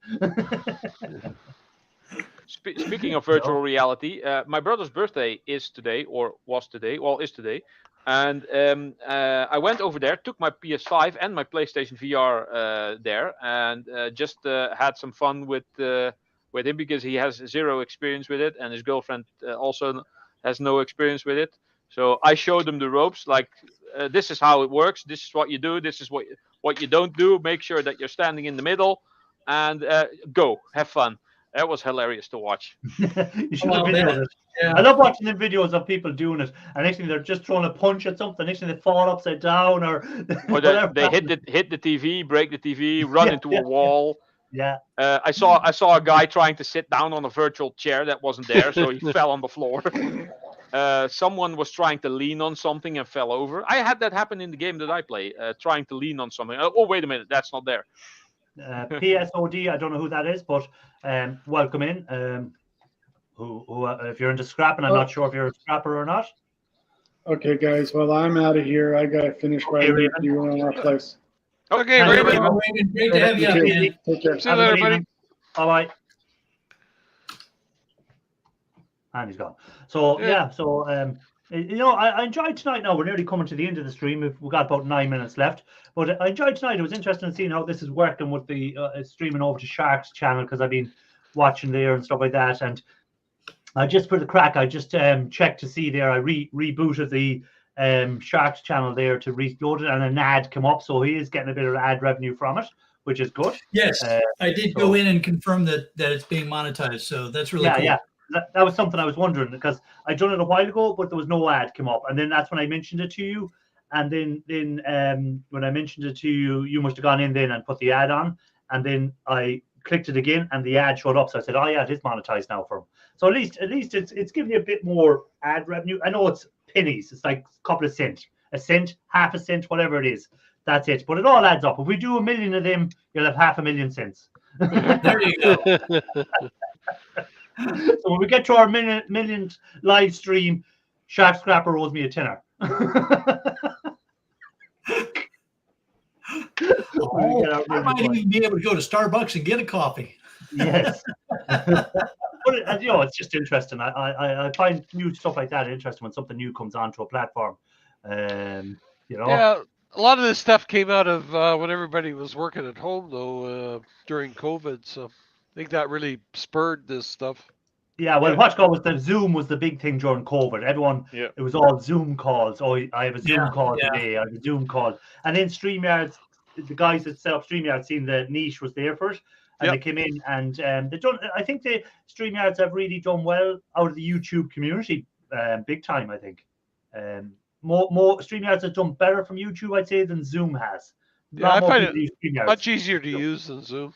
Speaking of virtual reality, my brother's birthday is today, or was today. Well, is today. And I went over there, took my PS5 and my PlayStation VR there, and just had some fun with him, because he has zero experience with it, and his girlfriend also has no experience with it. So I showed them the ropes, like this is how it works. This is what you do. This is what you don't do. Make sure that you're standing in the middle, and go have fun. That was hilarious to watch. You should have videoed it. Yeah. I love watching the videos of people doing it, and next thing they're just throwing a punch at something. Next thing they fall upside down, or Or they hit the TV, break the TV, run into a wall. Yeah. I saw a guy trying to sit down on a virtual chair that wasn't there, so he fell on the floor. Someone was trying to lean on something and fell over. I had that happen in the game that I play, trying to lean on something. Oh, wait a minute, that's not there. PSOD, I don't know who that is, but welcome in. Who if you're into scrapping, I'm not sure if you're a scrapper or not. Okay, guys. Well, I'm out of here. I gotta finish writing with you in our place. Okay, Raymond. Raymond. Great to have you, man. Take care. See you later, buddy. Bye bye. And he's gone. So yeah, so you know, I enjoyed tonight. Now we're nearly coming to the end of the stream. We've got about 9 minutes left, but I enjoyed tonight. It was interesting seeing how this is working with the streaming over to Sharks channel, because I've been watching there and stuff like that. And I just for the crack, I just checked to see there. I rebooted the Sharks channel there to reload it, and an ad come up, so he is getting a bit of ad revenue from it, which is good. Yes, I did go in and confirm that it's being monetized, so that's really cool. Yeah. That was something I was wondering, because I'd done it a while ago, but there was no ad come up, and then that's when I mentioned it to you. And then when I mentioned it to you, you must have gone in then and put the ad on, and then I clicked it again, and the ad showed up. So I said, "Oh yeah, it is monetized now for him." So at least it's giving you a bit more ad revenue. I know it's pennies; it's like a couple of cents, a cent, half a cent, whatever it is. That's it. But it all adds up. If we do 1 million of them, you'll have 500,000 cents. There you go. So when we get to our millionth live stream, Shark Scrapper owes me a tenner. I might even be able to go to Starbucks and get a coffee. Yes. But you know, it's just interesting. I find new stuff like that interesting when something new comes onto a platform. You know. Yeah, a lot of this stuff came out of when everybody was working at home, though, during COVID. So I think that really spurred this stuff. Yeah, well, what was the Zoom was the big thing during COVID. Everyone, it was all Zoom calls. Oh, I have a Zoom call today. I have a Zoom call. And then StreamYard, the guys that set up StreamYard, seen the niche was there for it, and they came in and they done. I think the StreamYards have really done well out of the YouTube community, big time. I think more StreamYards have done better from YouTube, I'd say, than Zoom has. Yeah, I find it much easier to use than Zoom.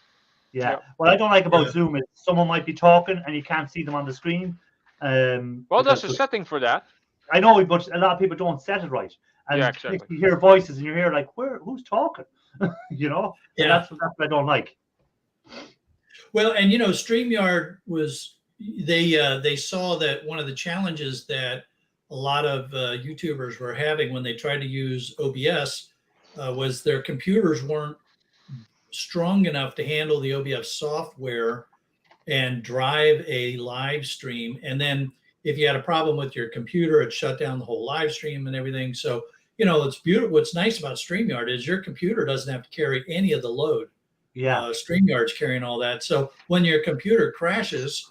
Yeah. What I don't like about Zoom is someone might be talking and you can't see them on the screen. Well, there's a setting for that. I know, but a lot of people don't set it right. And exactly. You hear voices and you hear like, who's talking? You know? Yeah. That's what I don't like. Well, and you know, StreamYard was they saw that one of the challenges that a lot of YouTubers were having when they tried to use OBS was their computers weren't strong enough to handle the OBS software and drive a live stream. And then if you had a problem with your computer, it shut down the whole live stream and everything. So, you know, it's beautiful. What's nice about StreamYard is your computer doesn't have to carry any of the load. Yeah. StreamYard's carrying all that. So when your computer crashes,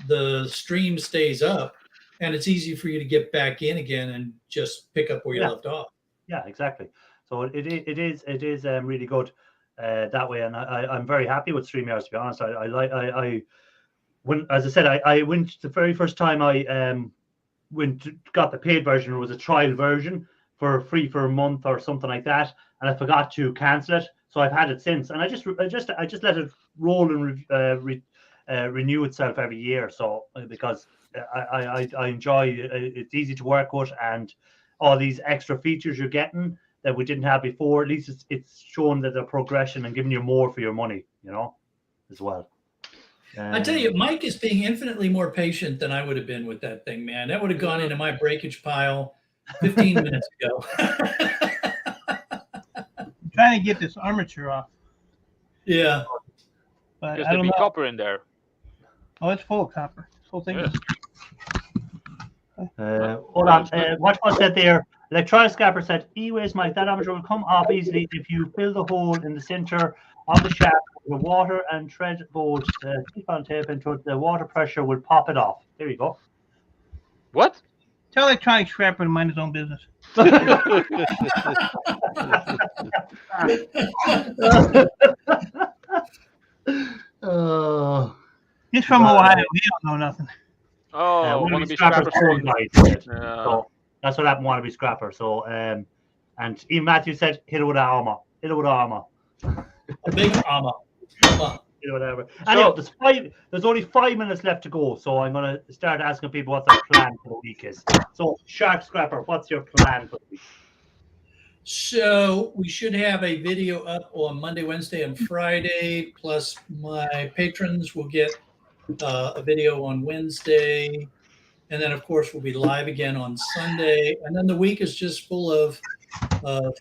the stream stays up and it's easy for you to get back in again and just pick up where you left off. Yeah, exactly. So it is really good that way, and I'm very happy with StreamYard, to be honest. I when, as I said, I went the very first time I got the paid version. It was a trial version for free for a month or something like that, and I forgot to cancel it. So I've had it since, and I just let it roll and renew itself every year. So because I enjoy it, it's easy to work with, and all these extra features you're getting that we didn't have before. At least it's showing that the progression and giving you more for your money, as well. I tell you, Mike is being infinitely more patient than I would have been with that thing, man. That would have gone into my breakage pile 15 minutes ago. I'm trying to get this armature off. Yeah. But Because I there'd don't be know. copper in there. Oh, it's full of copper. This whole thing Yeah. is. Hold on. What was said there? Electronic Scrapper said, e-waste, Mike, that armature will come off easily if you fill the hole in the center of the shaft with water and thread bolt on tape into it. The water pressure will pop it off. There you go. What? Tell Electronic Scrapper to mind his own business. He's from Ohio. He don't know nothing. Oh, Wannabe wanna be Scrapper's scrappers. phone died, said. Yeah. So that's what happened, Wannabe Scrapper. So, and even Matthew said, hit it with armor. Hit it with armor. A big armor. Whatever. Anyway, there's only 5 minutes left to go, so I'm going to start asking people what their plan for the week is. So, Shark Scrapper, what's your plan for the week? So we should have a video up on Monday, Wednesday, and Friday. Plus, my patrons will get a video on Wednesday. And then, of course, we'll be live again on Sunday. And then the week is just full of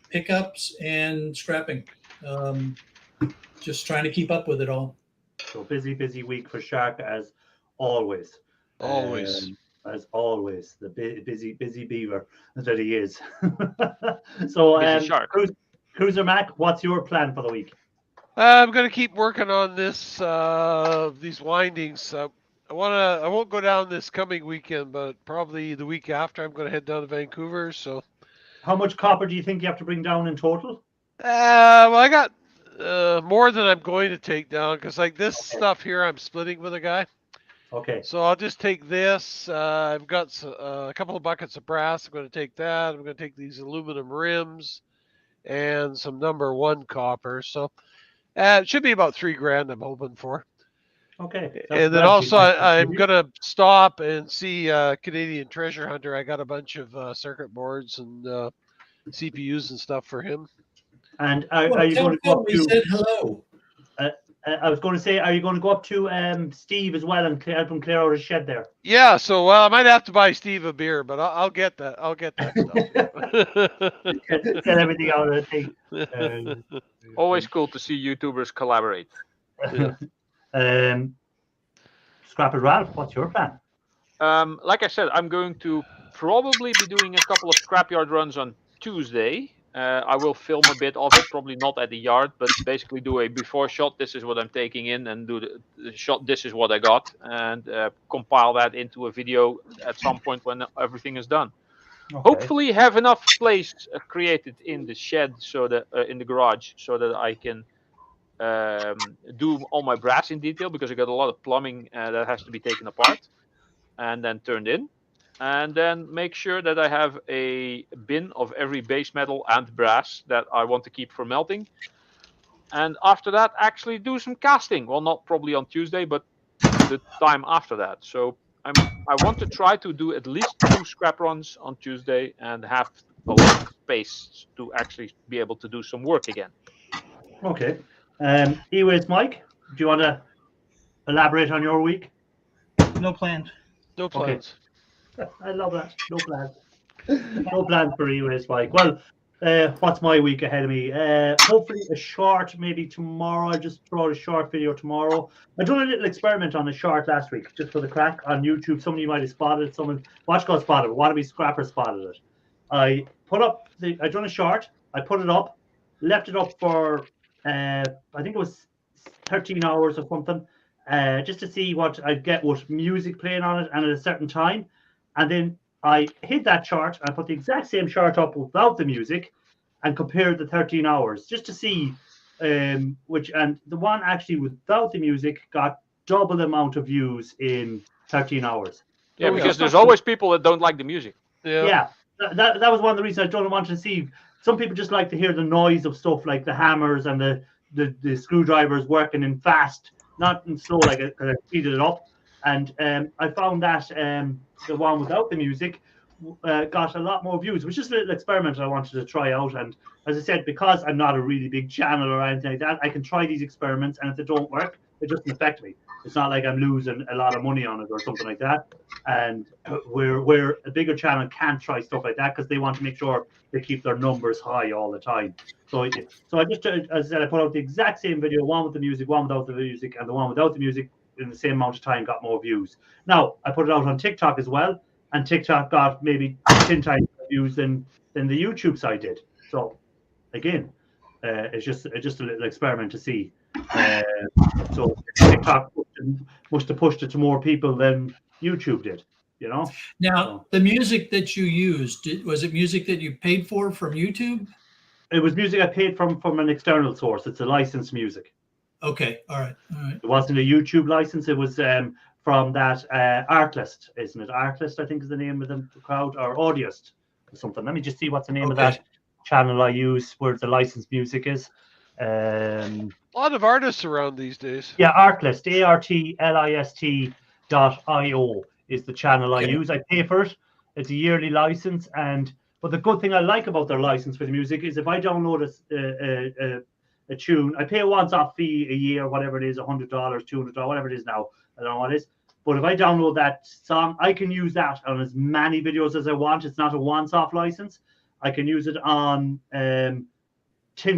pickups and scrapping. Just trying to keep up with it all. So busy week for Shark as always. Always. As always, the busy beaver that he is. So, Busy shark. Cruiser Mac, what's your plan for the week? I'm gonna keep working on this these windings. I won't go down this coming weekend, but probably the week after I'm gonna head down to Vancouver. So How much copper do you think you have to bring down in total? well, I got more than I'm going to take down because like this stuff here I'm splitting with a guy. Okay. So I'll just take this. I've got a couple of buckets of brass. I'm going to take that. I'm going to take these aluminum rims and some number 1 copper. So it should be about $3,000 I'm hoping for. Okay. And then also I'm going to stop and see Canadian Treasure Hunter. I got a bunch of circuit boards and CPUs and stuff for him. And are you going to go up We to? said hello. I was going to say, are you going to go up to Steve as well and help him clear out his shed there? Yeah, so I might have to buy Steve a beer, but I'll get that. I'll get that stuff. Get everything out of the thing. Always cool to see YouTubers collaborate. Scrapper Ralph, what's your plan? Like I said, I'm going to probably be doing a couple of scrapyard runs on Tuesday. I will film a bit of it, probably not at the yard, but basically do a before shot. This is what I'm taking in, and do the shot. This is what I got, and compile that into a video at some point when everything is done. Okay. Hopefully, have enough place created in the shed, so that in the garage, so that I can do all my brass in detail, because I got a lot of plumbing that has to be taken apart and then turned in. And then make sure that I have a bin of every base metal and brass that I want to keep for melting. And after that, actually do some casting. Well, not probably on Tuesday, but the time after that. So I want to try to do at least 2 scrap runs on Tuesday and have a lot of space to actually be able to do some work again. Okay. Anyways, Mike, do you want to elaborate on your week? No plans. No plans. I love that. No plans. No plans for anyways, Mike. Well, what's my week ahead of me? Hopefully a short, maybe tomorrow. I'll just throw out a short video tomorrow. I done a little experiment on a short last week, just for the crack on YouTube. Somebody might have spotted it. Someone, WatchGod spotted it. Wannabe Scrapper spotted it. I done a short. I put it up, left it up for, I think it was 13 hours or something, just to see what I'd get with music playing on it and at a certain time. And then I hid that chart and I put the exact same chart up without the music and compared the 13 hours just to see which, and the one actually without the music got double the amount of views in 13 hours. Yeah, So because it's there's not- always people that don't like the music. Yeah. Yeah, that was one of the reasons I don't want to see. Some people just like to hear the noise of stuff like the hammers and the screwdrivers working in fast, not in slow, like I speeded it up. And I found that the one without the music got a lot more views. It was just a little experiment I wanted to try out. And as I said, because I'm not a really big channel or anything like that, I can try these experiments, and if they don't work, it doesn't affect me. It's not like I'm losing a lot of money on it or something like that. And where a bigger channel can't try stuff like that because they want to make sure they keep their numbers high all the time. So I just, as I said, I put out the exact same video, one with the music, one without the music, and the one without the music in the same amount of time got more views. Now I put it out on TikTok as well, and TikTok got maybe 10 times more views than the YouTube side did. So again, it's just a little experiment to see. So TikTok must have pushed it to more people than YouTube did, you know. Now, the music that you used, was it music that you paid for from YouTube? It was music I paid from an external source. It's a licensed music. Okay, all right. It wasn't a YouTube license. It was from that Artlist, isn't it? Artlist, I think, is the name of the crowd, or Audiost or something. Let me just see what's the name of that channel I use where the licensed music is. A lot of artists around these days. Yeah, Artlist, ARTLIST.io is the channel I use. I pay for it. It's a yearly license, but the good thing I like about their license for the music is if I download a tune, I pay a once-off fee a year, whatever it is, $100, $200, whatever it is now. I don't know what it is. But if I download that song, I can use that on as many videos as I want. It's not a once-off license. I can use it on 10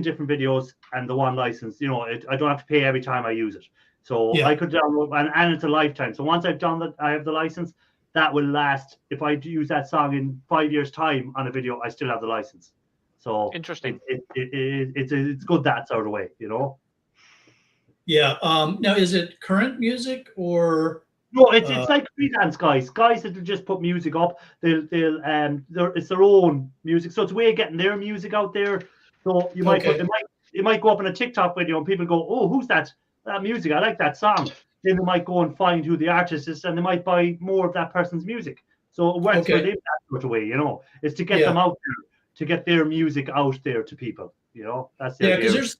different videos and the one license. You know, I don't have to pay every time I use it. So I could download, and it's a lifetime. So once I've done that, I have the license. That will last. If I use that song in 5 years' time on a video, I still have the license. So interesting. It's good that's out of the way, you know. Yeah. Now, is it current music or? No, it's like freelance guys that will just put music up. It's their own music, so it's a way of getting their music out there. So you might it might go up in a TikTok video and people go, oh, who's that music? I like that song. Then they might go and find who the artist is, and they might buy more of that person's music. So it works for them that sort of way, you know. It's to get them out there, to get their music out there to people, you know. That's the idea. Because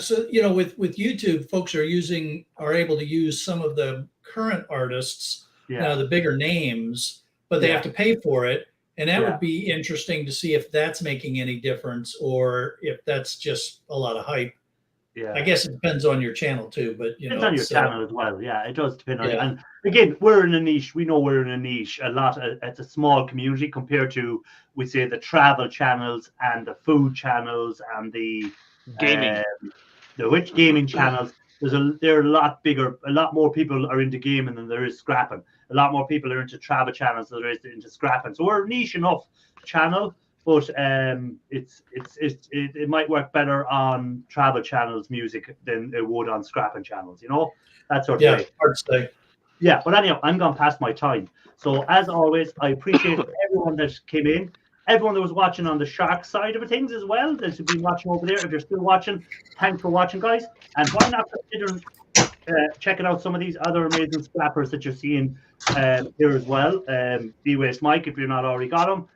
so you know, with YouTube, folks are able to use some of the current artists, the bigger names, but they have to pay for it. And that would be interesting to see if that's making any difference or if that's just a lot of hype. Yeah, I guess it depends on your channel too, but you know, depends on your channel as well. Yeah, it does depend on it. And again, we're in a niche. We know we're in a niche. It's a small community compared to, we say, the travel channels and the food channels and the gaming, the rich gaming channels. They're a lot bigger. A lot more people are into gaming than there is scrapping. A lot more people are into travel channels than there is into scrapping. So we're a niche enough channel, but it might work better on travel channels music than it would on scrapping channels. You know, that sort of way. Hard to say. Yeah, but anyhow, I'm gone past my time. So as always, I appreciate everyone that came in. Everyone that was watching on the shark side of things as well, that should be watching over there. If you're still watching, thanks for watching, guys. And why not consider checking out some of these other amazing scrappers that you're seeing here as well. B-Waste Mike, if you're not already got him.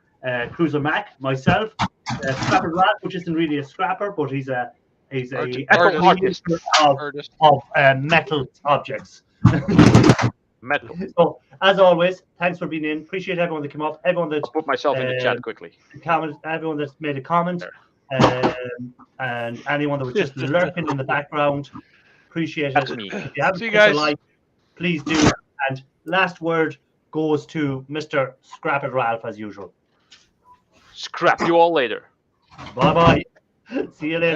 Cruiser Mac, myself. Scrapper Rat, which isn't really a scrapper, but he's a artist of metal objects. Metal. So, as always, thanks for being in. Appreciate everyone that came up. Everyone that put myself in the chat quickly. Everyone that's made a comment, and anyone that was just lurking in the background. Appreciate That's it. me. If you haven't See you hit the guys. like, please do. And last word goes to Mr. Scrap It Ralph as usual. Scrap you all later. Bye bye. See you later.